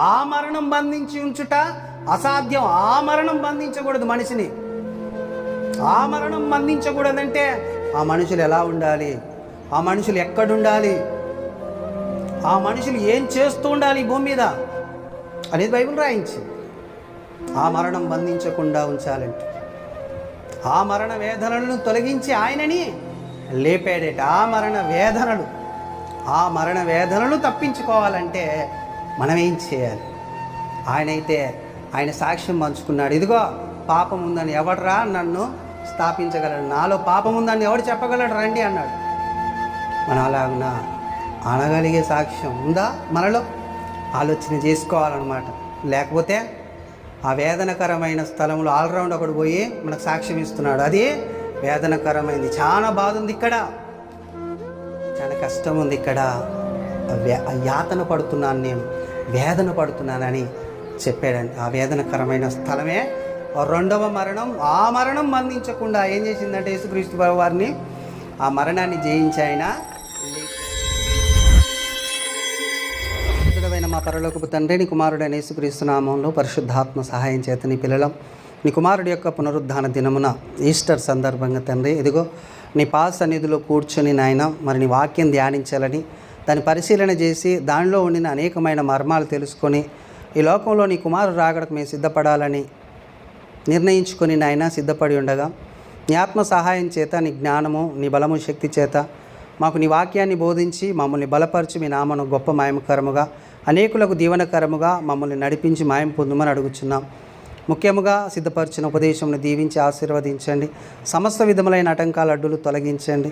ఆ మరణం బంధించి ఉంచుట అసాధ్యం. ఆ మరణం బంధించకూడదు మనిషిని. ఆ మరణం బంధించకూడదంటే ఆ మనుషులు ఎలా ఉండాలి, ఆ మనుషులు ఎక్కడుండాలి, ఆ మనుషులు ఏం చేస్తూ ఉండాలి ఈ భూమి మీద అనేది బైబిల్ రాయించి ఆ మరణం బంధించకుండా ఉంచాలంటే ఆ మరణ వేదనలను తొలగించి ఆయనని లేపాడేట. ఆ మరణ వేదనలు తప్పించుకోవాలంటే మనం ఏం చేయాలి? ఆయన సాక్ష్యం పంచుకున్నాడు. ఇదిగో పాపం ఉందని ఎవడరా నన్ను స్థాపించగలడు, నాలో పాపం ఉందని ఎవడు చెప్పగలడు రండి అన్నాడు. మనం అలాగున అనగలిగే సాక్ష్యం ఉందా మనలో? ఆలోచన చేసుకోవాలన్నమాట. లేకపోతే ఆ వేదనకరమైన స్థలంలో ఆల్రౌండ్ ఒకడు పోయి మనకు సాక్ష్యం ఇస్తున్నాడు. అది వేదనకరమైంది, చాలా బాధ ఉంది ఇక్కడ, చాలా కష్టం ఉంది ఇక్కడ, యాతన పడుతున్నాను, నేను వేదన పడుతున్నానని చెప్పాడండి. ఆ వేదనకరమైన స్థలమే రెండవ మరణం. ఆ మరణం బంధించకుండా ఏం చేసిందంటే యేసుక్రీస్తు వారిని ఆ మరణాన్ని జయించి ఆయన మా పరలోకపు తండ్రి, నీ కుమారుడైన యేసుక్రీస్తు నామంలో పరిశుద్ధాత్మ సహాయం చేత నీ పిల్లలం నీ కుమారుడి యొక్క పునరుద్ధాన దినమున ఈస్టర్ సందర్భంగా తండ్రి, ఇదిగో నీ పాద సన్నిధిలో కూర్చొని నాయన మరి నీ వాక్యం ధ్యానించాలని, దాన్ని పరిశీలన చేసి దానిలో ఉండిన అనేకమైన మర్మాలు తెలుసుకొని ఈ లోకంలో నీ కుమారుడు రాకడకు మేము సిద్ధపడాలని నిర్ణయించుకొని నాయన సిద్ధపడి ఉండగా నీ ఆత్మ సహాయం చేత, నీ జ్ఞానము, నీ బలము, శక్తి చేత మాకు నీ వాక్యాన్ని బోధించి మమ్మల్ని బలపరిచి మీ నామను గొప్ప మాయమకరముగా అనేకులకు దీవనకరముగా మమ్మల్ని నడిపించి మాయం పొందమని అడుగుచున్నాం. ముఖ్యముగా సిద్ధపరిచిన ఉపదేశంను దీవించి ఆశీర్వదించండి. సమస్త విధములైన ఆటంకాల అడ్డులు తొలగించండి.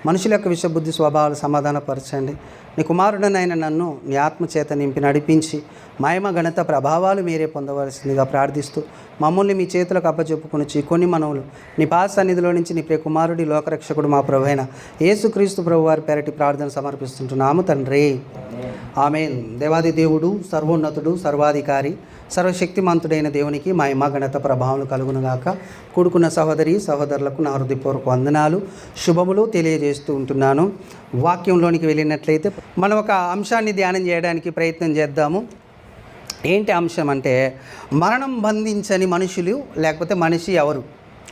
మనుషుల యొక్క విషబుద్ధి స్వభావాలు సమాధానపరచండి. నీ కుమారుడనైన నన్ను నీ ఆత్మచేత నింపి నడిపించి మహిమ, ఘనత, ప్రభావాలు మీరే పొందవలసిందిగా ప్రార్థిస్తూ మమ్మల్ని మీ చేతులకు అప్పచెప్పుకొనిచ్చి కొన్ని మనవులు నీ పాద సన్నిధిలో నుంచి నీ ప్రియ కుమారుడి లోకరక్షకుడు మా ప్రభువైన యేసుక్రీస్తు ప్రభు వారి పేరటి ప్రార్థన సమర్పిస్తుంటున్నాము తండ్రి. ఆమేన్. దేవాది దేవుడు, సర్వోన్నతుడు, సర్వాధికారి, సర్వశక్తిమంతుడైన దేవునికి మహిమ, ఘనత, ప్రభావం కలుగునుగాక. కూడుకున్న సహోదరి సహోదరులకు నా హృదయపూర్వక వందనాలు, శుభములు తెలియజేస్తూ ఉంటున్నాను. వాక్యంలోనికి వెళ్ళినట్లయితే మనం ఒక అంశాన్ని ధ్యానం చేయడానికి ప్రయత్నం చేద్దాము. ఏంటి అంశం అంటే మరణం బంధించని మనుషులు లేకపోతే మనిషి ఎవరు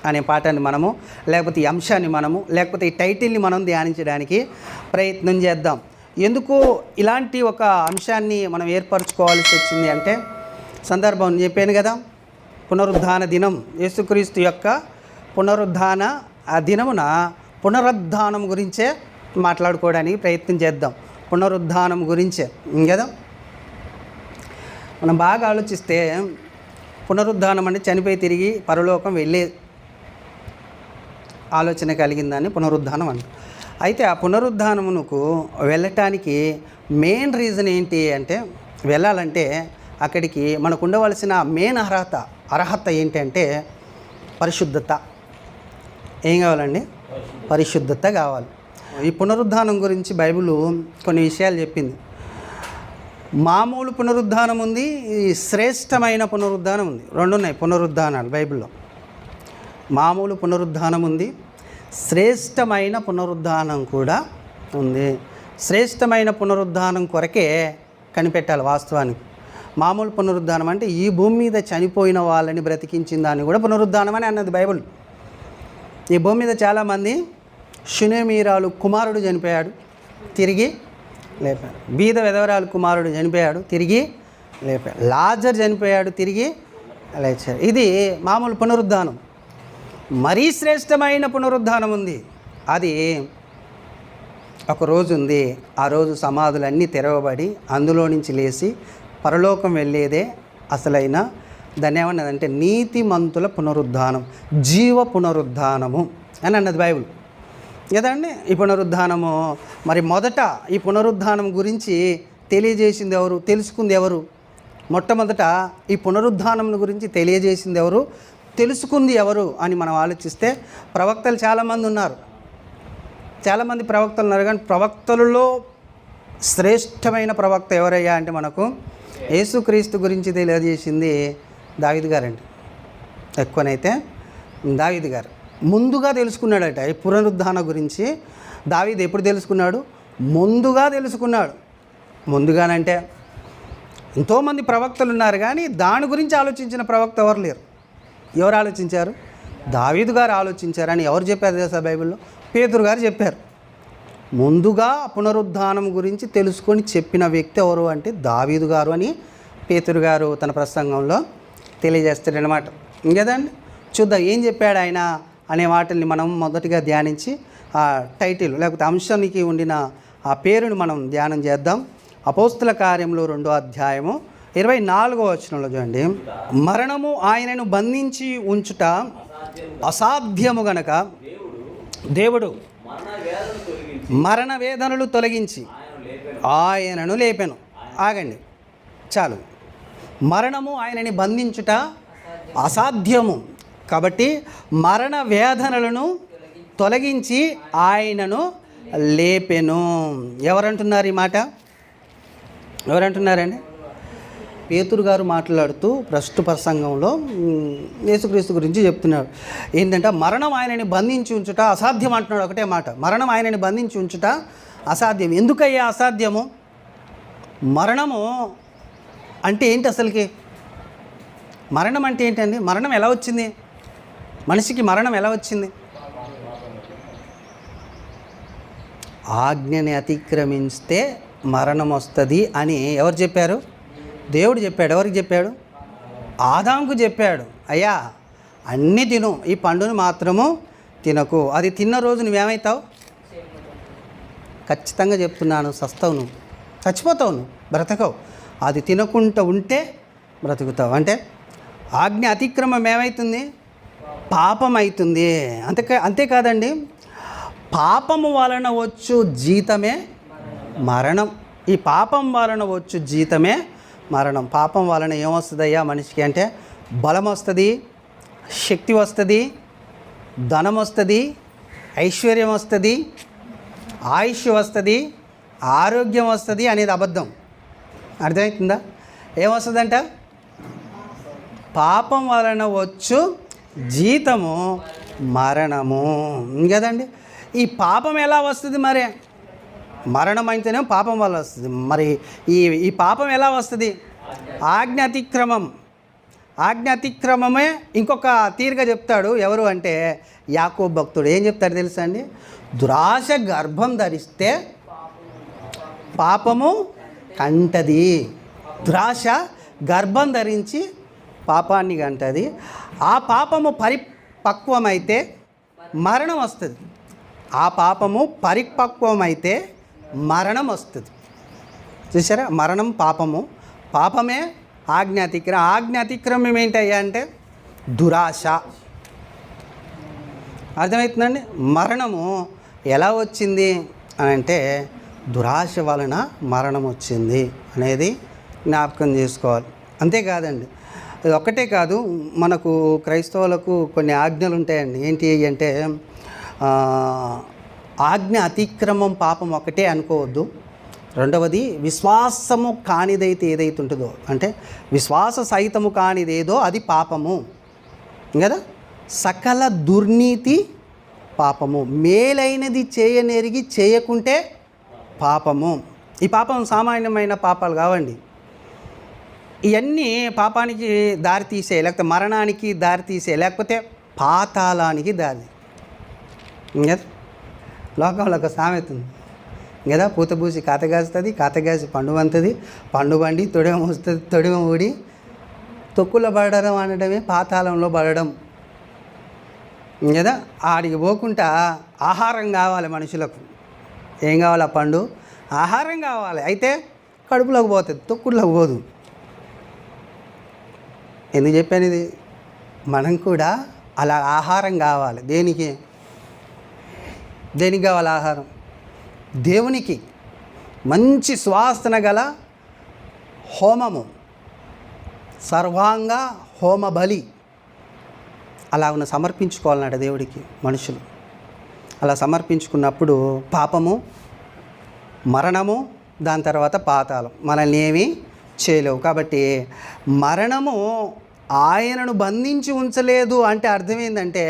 అనే పాఠాన్ని మనము, లేకపోతే ఈ అంశాన్ని మనము, లేకపోతే ఈ టైటిల్ని మనం ధ్యానించడానికి ప్రయత్నం చేద్దాం. ఎందుకు ఇలాంటి ఒక అంశాన్ని మనం ఏర్పరచుకోవాల్సి వచ్చింది అంటే సందర్భం చెప్పాను కదా, పునరుద్ధాన దినం, యేసుక్రీస్తు యొక్క పునరుద్ధాన ఆ దినమున పునరుద్ధానం గురించే మాట్లాడుకోవడానికి ప్రయత్నం చేద్దాం. పునరుద్ధానం గురించే కదా. మనం బాగా ఆలోచిస్తే పునరుద్ధానం అంటే చనిపోయి తిరిగి పరలోకం వెళ్ళే ఆలోచన కలిగిందని పునరుద్ధానం అంట. అయితే ఆ పునరుద్ధానమునకు వెళ్ళటానికి మెయిన్ రీజన్ ఏంటి అంటే, వెళ్ళాలంటే అక్కడికి మనకు ఉండవలసిన మెయిన్ అర్హత ఏంటంటే పరిశుద్ధత. ఏం కావాలండి? పరిశుద్ధత కావాలి. ఈ పునరుద్ధానం గురించి బైబిల్ కొన్ని విషయాలు చెప్పింది. మామూలు పునరుద్ధానం ఉంది, ఈ శ్రేష్టమైన పునరుద్ధానం ఉంది. రెండు ఉన్నాయి పునరుద్ధానాలు బైబిల్లో. మామూలు పునరుద్ధానం ఉంది, శ్రేష్టమైన పునరుద్ధానం కూడా ఉంది. శ్రేష్టమైన పునరుద్ధానం కొరకే కనిపెట్టాలి వాస్తవానికి. మామూలు పునరుద్ధానం అంటే ఈ భూమి మీద చనిపోయిన వాళ్ళని బ్రతికించిన దాన్ని కూడా పునరుద్ధానం అని అన్నది బైబిల్. ఈ భూమి మీద చాలామంది, షునేమీరాలు కుమారుడు చనిపోయాడు, తిరిగి లేపాడు. బీద విధవరాలు కుమారుడు చనిపోయాడు, తిరిగి లేపాడు. లాజర్ చనిపోయాడు, తిరిగి లేచాడు. ఇది మామూలు పునరుద్ధానం. మరీ శ్రేష్టమైన పునరుద్ధానం ఉంది. అది ఒక రోజు ఉంది. ఆ రోజు సమాధులన్నీ తెరవబడి అందులో నుంచి లేచి పరలోకం వెళ్ళేదే అసలైన, దాన్ని ఏమన్నదంటే నీతిమంతుల పునరుద్ధానం, జీవ పునరుద్ధానము అని అన్నది బైబిల్ కదండి. ఈ పునరుద్ధానము మరి మొదట ఈ పునరుద్ధానం గురించి తెలియజేసింది ఎవరు, తెలుసుకుంది ఎవరు? మొట్టమొదట ఈ పునరుద్ధానం గురించి తెలియజేసింది ఎవరు, తెలుసుకుంది ఎవరు అని మనం ఆలోచిస్తే ప్రవక్తలు చాలామంది ఉన్నారు. చాలామంది ప్రవక్తలు ఉన్నారు. కానీ ప్రవక్తలలో శ్రేష్టమైన ప్రవక్త ఎవరయ్యా అంటే మనకు యేసుక్రీస్తు గురించి తెలియజేసింది దావీదు గారండి. ఎక్కువనైతే దావీదు గారు ముందుగా తెలుసుకున్నాడట ఈ పునరుద్ధాన గురించి. దావీదు ఎప్పుడు తెలుసుకున్నాడు? ముందుగా తెలుసుకున్నాడు. ముందుగానంటే ఎంతోమంది ప్రవక్తలు ఉన్నారు, కానీ దాని గురించి ఆలోచించిన ప్రవక్త ఎవరు లేరు. ఎవరు ఆలోచించారు? దావీదు గారు ఆలోచించారని ఎవరు చెప్పారు తెలుసా బైబిల్లో? పేతురు గారు చెప్పారు. ముందుగా పునరుద్ధానం గురించి తెలుసుకొని చెప్పిన వ్యక్తి ఎవరు అంటే దావీదు గారు అని పేతురు గారు తన ప్రసంగంలో తెలియజేస్తాడనమాట. ఇంకదండి, చూద్దాం ఏం చెప్పాడు ఆయన అనే వాటిని మనం మొదటిగా ధ్యానించి ఆ టైటిల్ లేకపోతే అంశానికి ఉండిన ఆ పేరును మనం ధ్యానం చేద్దాం. అపోస్తుల కార్యములు 2వ అధ్యాయము 24వ వచనంలో చూడండి. మరణము ఆయనను బంధించి ఉంచుట అసాధ్యము గనక దేవుడు మరణ వేదనలు తొలగించి ఆయనను లేపెను. ఆగండి, చాలు. మరణము ఆయనని బంధించుట అసాధ్యము కాబట్టి మరణ వేదనలను తొలగించి ఆయనను లేపెను. ఎవరంటున్నారు ఈ మాట? ఎవరంటున్నారండి? పేతురు గారు మాట్లాడుతూ ప్రస్తుత ప్రసంగంలో యేసుక్రీస్తు గురించి చెప్తున్నాడు. ఏంటంటే మరణం ఆయనని బంధించి ఉంచుట అసాధ్యం అంటున్నాడు. ఒకటే మాట, మరణం ఆయనని బంధించి ఉంచుట అసాధ్యం. ఎందుకయ్యా అసాధ్యము? మరణము అంటే ఏంటి అసలుకి? మరణం అంటే ఏంటండి? మరణం ఎలా వచ్చింది? మనిషికి మరణం ఎలా వచ్చింది? ఆజ్ఞని అతిక్రమిస్తే మరణం వస్తుంది అని ఎవరు చెప్పారు? దేవుడు చెప్పాడు. ఎవరికి చెప్పాడు? ఆదాముకు చెప్పాడు. అయ్యా అన్నీ తిను, ఈ పండును మాత్రము తినకు. అది తిన్న రోజు నువ్వేమవుతావు? ఖచ్చితంగా చెప్తున్నాను, సస్తావు, నువ్వు చచ్చిపోతావు, నువ్వు బ్రతకవు. అది తినకుండా ఉంటే బ్రతుకుతావు. అంటే ఆజ్ఞ అతిక్రమం ఏమవుతుంది? పాపం అవుతుంది. అంతేకాదండి, పాపము వలన వచ్చు జీతమే మరణం. ఈ పాపం వలన వచ్చు జీతమే మరణం. పాపం వలన ఏమొస్తుందయ్యా మనిషికి అంటే బలం వస్తుంది, శక్తి వస్తుంది, ధనం వస్తుంది, ఐశ్వర్యం వస్తుంది, ఆయుష్ వస్తుంది, ఆరోగ్యం వస్తుంది అనేది అబద్ధం. అర్థమవుతుందా? ఏమొస్తుందంట? పాపం వలన వచ్చు జీతము మరణము. కదండి, ఈ పాపం ఎలా వస్తుంది? మరి మరణం అయితేనే పాపం వల్ల వస్తుంది. మరి ఈ పాపం ఎలా వస్తుంది? ఆజ్ఞ అతిక్రమం. ఆజ్ఞ అతిక్రమమే ఇంకొక తీరుగా చెప్తాడు. ఎవరు అంటే యాకోబు భక్తుడు. ఏం చెప్తాడు తెలుసా అండి? దురాశ గర్భం ధరిస్తే పాపము కంటది. దురాశ గర్భం ధరించి పాపాన్ని కంటది. ఆ పాపము పరిపక్వమైతే మరణం వస్తుంది. ఆ పాపము పరిపక్వమైతే మరణం వస్తుంది. చూసారా? మరణం పాపము, పాపమే ఆజ్ఞాతిక్రమం. ఆజ్ఞాతిక్రమం ఏంటయ్యా అంటే దురాశ. అర్థమవుతుందండి? మరణము ఎలా వచ్చింది అని అంటే దురాశ వలన మరణం వచ్చింది అనేది జ్ఞాపకం చేసుకోవాలి. అంతేకాదండి, ఇది ఒక్కటే కాదు, మనకు క్రైస్తవులకు కొన్ని ఆజ్ఞలు ఉంటాయండి. ఏంటి అంటే ఆజ్ఞ అతిక్రమం పాపం ఒకటే అనుకోవద్దు. రెండవది విశ్వాసము కానిదైతే ఏదైతే ఉంటుందో, అంటే విశ్వాస సహితము కానిదేదో అది పాపము కదా. సకల దుర్నీతి పాపము. మేలైనది చేయనెరిగి చేయకుంటే పాపము. ఈ పాపం సామాన్యమైన పాపాలు కావండి. ఇవన్నీ పాపానికి దారితీసే, లేకపోతే మరణానికి దారితీసే, లేకపోతే పాతాళానికి దారి కదా. లోకంలో ఒక సామెత ఉంది కదా, పూతబూసి కాతగాస్తుంది, కాతగాసి పండు వంతుంది, పండు వండి తొడిమ వస్తుంది, తొడిమ ఊడి తొక్కులో పడడం అనడమే పాతాళంలో పడడం కదా. ఆడికి పోకుండా ఆహారం కావాలి మనుషులకు. ఏం కావాలి? ఆ పండు ఆహారం కావాలి. అయితే కడుపులోకి పోతుంది, తొక్కుల్లోకి పోదు. ఎందుకు చెప్పాను ఇది? మనం కూడా అలా ఆహారం కావాలి. దేనికి కావాలి ఆహారం? దేవునికి మంచి సువాసన గల హోమము, సర్వాంగ హోమ బలి అలా సమర్పించుకోవాలన్నట దేవుడికి మనుషులు. అలా సమర్పించుకున్నప్పుడు పాపము, మరణము, దాని తర్వాత పాతాళం మనల్ని ఏమీ చేయలేవు. కాబట్టి మరణము ఆయనను బంధించి ఉంచలేదు అంటే అర్థమైందంటే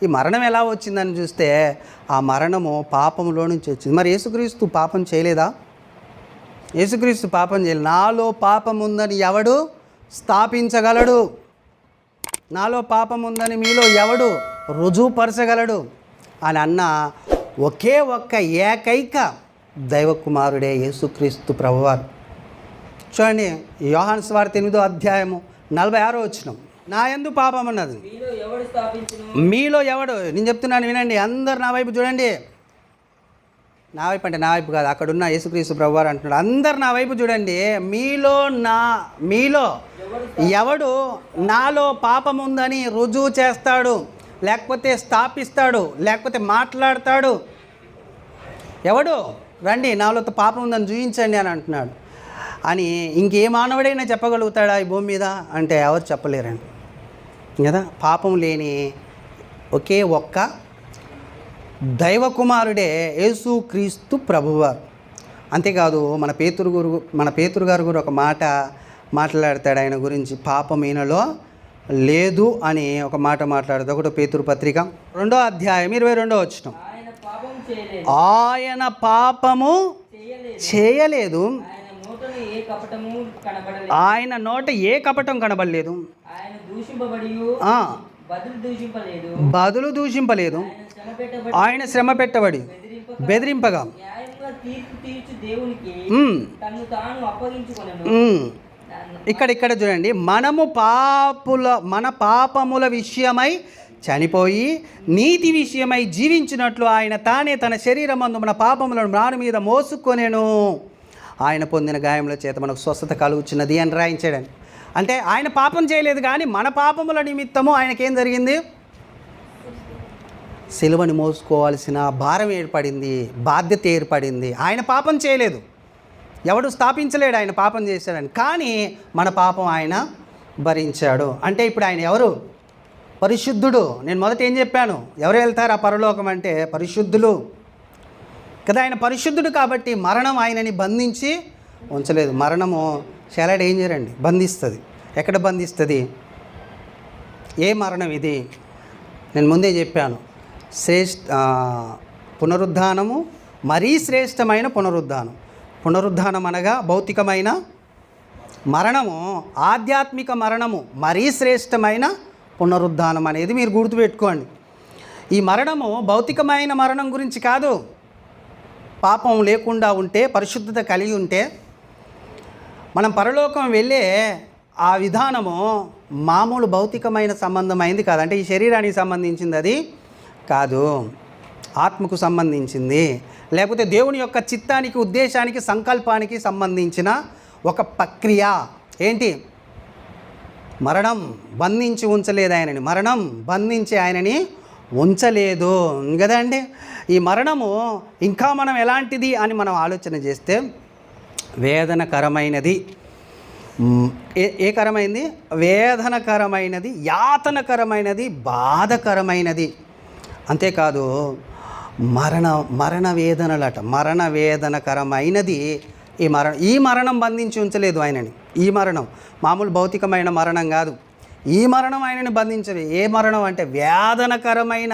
ఈ మరణం ఎలా వచ్చిందని చూస్తే ఆ మరణము పాపంలో నుంచి వచ్చింది. మరి యేసుక్రీస్తు పాపం చేయలేదా? యేసుక్రీస్తు పాపం చేయలేదు. నాలో పాపం ఉందని ఎవడు స్థాపించగలడు? నాలో పాపం ఉందని మీలో ఎవడు రుజువుపరచగలడు అని అన్న ఒకే ఒక్క ఏకైక దైవకుమారుడే యేసుక్రీస్తు ప్రభువారు. చూడండి, యోహాను సువార్త 8వ అధ్యాయము 46వ వచనం. నా యందు పాపం అన్నది మీలో ఎవడు, నేను చెప్తున్నాను వినండి, అందరు నా వైపు చూడండి. నా వైపు అంటే నా వైపు కాదు, అక్కడున్న యేసుక్రీస్తు ప్రభువారు అంటున్నాడు, అందరు నా వైపు చూడండి. మీలో ఎవడు నాలో పాపం ఉందని రుజువు చేస్తాడు, లేకపోతే స్థాపిస్తాడు, లేకపోతే మాట్లాడతాడు? ఎవడు? రండి, నాలో పాపం ఉందని చూపించండి అని అంటున్నాడు. అని ఇంకే మానవుడైనా చెప్పగలుగుతాడా ఈ భూమి మీద అంటే ఎవరు చెప్పలేరండి కదా. పాపం లేని ఒకే ఒక్క దైవకుమారుడే యేసుక్రీస్తు ప్రభువారు. అంతేకాదు మన పేతురు గారు కూడా ఒక మాట మాట్లాడతాడు ఆయన గురించి, పాపం ఈయనలో లేదు అని ఒక మాట మాట్లాడదు. 1 పేతురు పత్రిక 2వ అధ్యాయం 22వ వచనం. ఆయన పాపము చేయలేదు, ఆయన నోట ఏ కపటం కనబడలేదు, బదులు దూషింపలేదు, ఆయన శ్రమ పెట్టబడి బెదిరింపగా ఇక్కడ చూడండి, మన పాపముల విషయమై చనిపోయి నీతి విషయమై జీవించినట్లు ఆయన తానే తన శరీరమందు మన పాపములను మ్రాను మీద మోసుకొనేను, ఆయన పొందిన గాయముల చేత మనకు స్వస్థత కలుగుచున్నది అని రాయించాడని. అంటే ఆయన పాపం చేయలేదు, కానీ మన పాపముల నిమిత్తము ఆయనకేం జరిగింది? సిలువని మోసుకోవాల్సిన భారం ఏర్పడింది, బాధ్యత ఏర్పడింది. ఆయన పాపం చేయలేదు, ఎవడు స్థాపించలేడు ఆయన పాపం చేశాడని, కానీ మన పాపం ఆయన భరించాడు. అంటే ఇప్పుడు ఆయన ఎవరు? పరిశుద్ధుడు. నేను మొదట ఏం చెప్పాను? ఎవరు వెళ్తారు ఆ పరలోకం అంటే? పరిశుద్ధులు కదా. ఆయన పరిశుద్ధుడు కాబట్టి మరణం ఆయనని బంధించి ఉంచలేదు. మరణము చాలా డేంజర్ అండి, బంధిస్తుంది. ఎక్కడ బంధిస్తుంది? ఏ మరణం ఇది? నేను ముందే చెప్పాను, పునరుద్ధానము మరీ శ్రేష్టమైన పునరుద్ధానం అనగా భౌతికమైన మరణము, ఆధ్యాత్మిక మరణము మరీ శ్రేష్టమైన పునరుద్ధానం అనేది మీరు గుర్తుపెట్టుకోండి. ఈ మరణము భౌతికమైన మరణం గురించి కాదు. పాపం లేకుండా ఉంటే, పరిశుద్ధత కలిగి ఉంటే మనం పరలోకం వెళ్ళే ఆ విధానము మామూలు భౌతికమైన సంబంధమైంది కాదు. అంటే ఈ శరీరానికి సంబంధించింది అది కాదు, ఆత్మకు సంబంధించింది, లేకపోతే దేవుని యొక్క చిత్తానికి, ఉద్దేశానికి, సంకల్పానికి సంబంధించిన ఒక ప్రక్రియ. ఏంటి? మరణం బంధించి ఉంచలేదు ఆయనని, మరణం బంధించి ఆయనని ఉంచలేదు కదండి. ఈ మరణము ఇంకా మనం ఎలాంటిది అని మనం ఆలోచన చేస్తే వేదనకరమైనది. ఏ కరమైంది? వేదనకరమైనది, యాతనకరమైనది, బాధకరమైనది. అంతేకాదు మరణ వేదనలట, మరణ వేదనకరమైనది ఈ మరణం బంధించి ఉంచలేదు ఆయనని. ఈ మరణం మామూలు భౌతికమైన మరణం కాదు, ఈ మరణం ఆయనని బంధించలేదు. ఏ మరణం అంటే వేదనకరమైన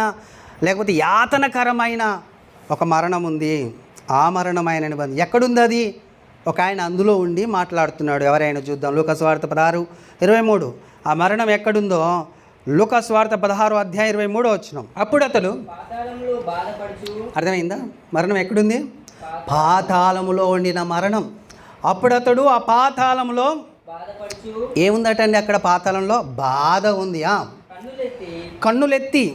లేకపోతే యాతనకరమైన ఒక మరణం ఉంది. ఆ మరణం ఆయనని ఎక్కడుంది అది? ఒక ఆయన అందులో ఉండి మాట్లాడుతున్నాడు. ఎవరైనా చూద్దాం. లూకాసు వార్త 16:23. ఆ మరణం ఎక్కడుందో లూకాసు వార్త 16వ అధ్యాయం 23వ వచనం. అప్పుడు అతడు, అర్థమైందా? మరణం ఎక్కడుంది? పాతాళములో ఉండిన మరణం. అప్పుడు అతడు ఆ పాతాళంలో ఏముందటండి? అక్కడ పాతాళంలో బాధ ఉంది. కన్నులెత్తి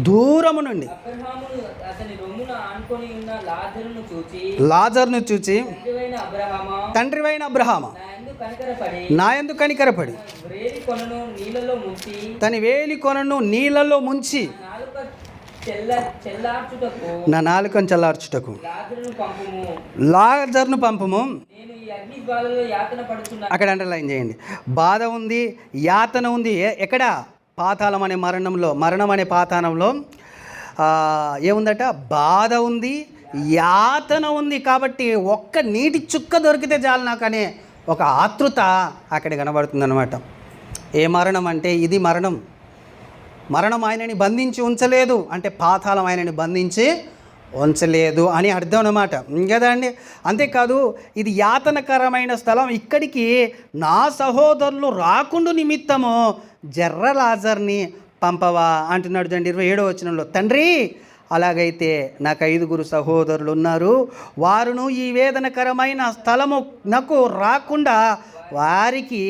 దూరము నుండి లాజరును చూచి, తండ్రివైన అబ్రహామా, నా యందు కనికరపడి తన వేలి కొనను నీళ్ళలో ముంచి నా నాలుకను చల్లార్చుటకు లాజరును పంపుము. అక్కడ అండర్లైన్ చేయండి. బాధ ఉంది, యాతన ఉంది. ఎక్కడ? పాతాళం అనే మరణం అనే పాతాళంలో ఏముందట? బాధ ఉంది, యాతన ఉంది. కాబట్టి ఒక్క నీటి చుక్క దొరికితే చాలు నాకు అనే ఒక ఆతృత అక్కడ కనబడుతుంది అన్నమాట. ఏ మరణం అంటే ఇది మరణం. మరణం ఆయనని బంధించి ఉంచలేదు అంటే పాతాళం ఆయనని బంధించి ఉంచలేదు అని అర్థం అన్నమాట కదా అండి. అంతేకాదు ఇది యాతనకరమైన స్థలం, ఇక్కడికి నా సహోదరులు రాకుండా నిమిత్తము జర్ర లాజర్ని పంపవా అంటున్నాడు. 27వ వచనంలో, తండ్రి అలాగైతే నాకు 5 సహోదరులు ఉన్నారు, వారును ఈ వేదనకరమైన స్థలము నాకు రాకుండా వారికి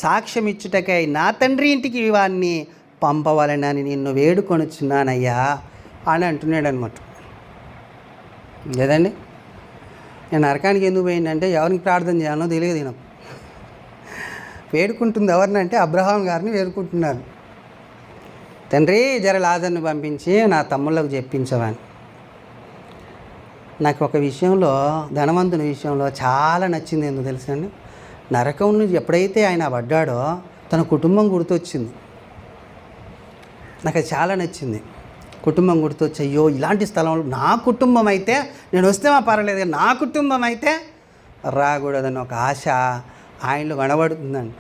సాక్ష్యం ఇచ్చుటకై నా తండ్రి ఇంటికి వారిని పంపవాలని నిన్ను వేడుకొనుచున్నానయ్యా అని అంటున్నాడు అనమాట. లేదండి, నేను నరకానికి ఎందుకు పోయిందంటే ఎవరికి ప్రార్థన చేయాలో తెలియదు. నేను వేడుకుంటుంది ఎవరినంటే అబ్రహాం గారిని వేడుకుంటున్నాను, తండ్రి జర లాజర్ని పంపించి నా తమ్ముళ్ళకు చెప్పించవని. నాకు ఒక విషయంలో, ధనవంతుని విషయంలో చాలా నచ్చింది. ఎందుకు తెలుసండి, నరకం నుంచి ఎప్పుడైతే ఆయన పడ్డాడో తన కుటుంబం గుర్తొచ్చింది. నాకు అది చాలా నచ్చింది. కుటుంబం గుర్తొచ్చి, అయ్యో ఇలాంటి స్థలంలో నా కుటుంబం అయితే నేను వస్తే పర్వాలేదు, నా కుటుంబం అయితే రాకూడదని ఒక ఆశ ఆయనలో కనబడుతుందండి.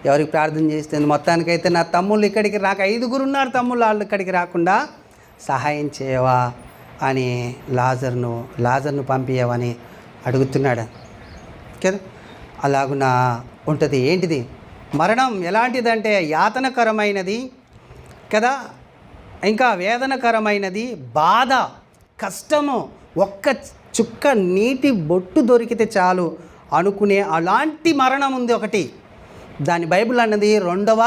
ఎవరికి ప్రార్థన చేస్తే మొత్తానికైతే నా తమ్ముళ్ళు ఇక్కడికి రాక 5 ఉన్నారు తమ్ముళ్ళు, వాళ్ళు ఇక్కడికి రాకుండా సహాయం చేయవా అని లాజర్ను పంపించవని అడుగుతున్నాడు కదా. అలాగున ఉంటుంది. ఏంటిది మరణం? ఎలాంటిదంటే యాతనకరమైనది కదా, ఇంకా వేదనకరమైనది, బాధ, కష్టము, ఒక్క చుక్క నీటి బొట్టు దొరికితే చాలు అనుకునే అలాంటి మరణం ఉంది ఒకటి. దాని బైబిల్ అన్నది రెండవ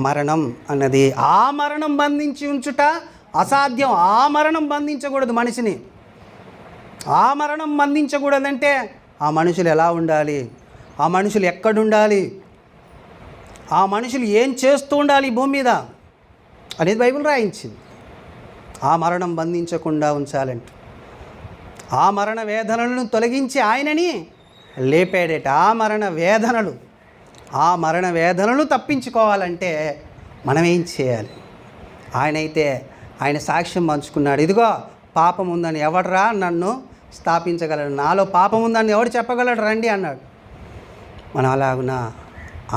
మరణం అన్నది. ఆ మరణం బంధించి ఉంచుట అసాధ్యం. ఆ మరణం బంధించకూడదు మనిషిని. ఆ మరణం బంధించకూడదంటే ఆ మనుషులు ఎలా ఉండాలి, ఆ మనుషులు ఎక్కడుండాలి, ఆ మనుషులు ఏం చేస్తూ ఉండాలి భూమి మీద అనేది బైబిల్ రాయించింది. ఆ మరణం బంధించకుండా ఉంచాలంటే ఆ మరణ వేదనలను తొలగించి ఆయనని లేపాడేట. ఆ మరణ వేదనలు తప్పించుకోవాలంటే మనం ఏం చేయాలి? ఆయన సాక్ష్యం పంచుకున్నాడు. ఇదిగో పాపం ఉందని ఎవడరా నన్ను స్థాపించగలడు, నాలో పాపం ఉందని ఎవడు చెప్పగలడు రండి అన్నాడు. మనం అలాగున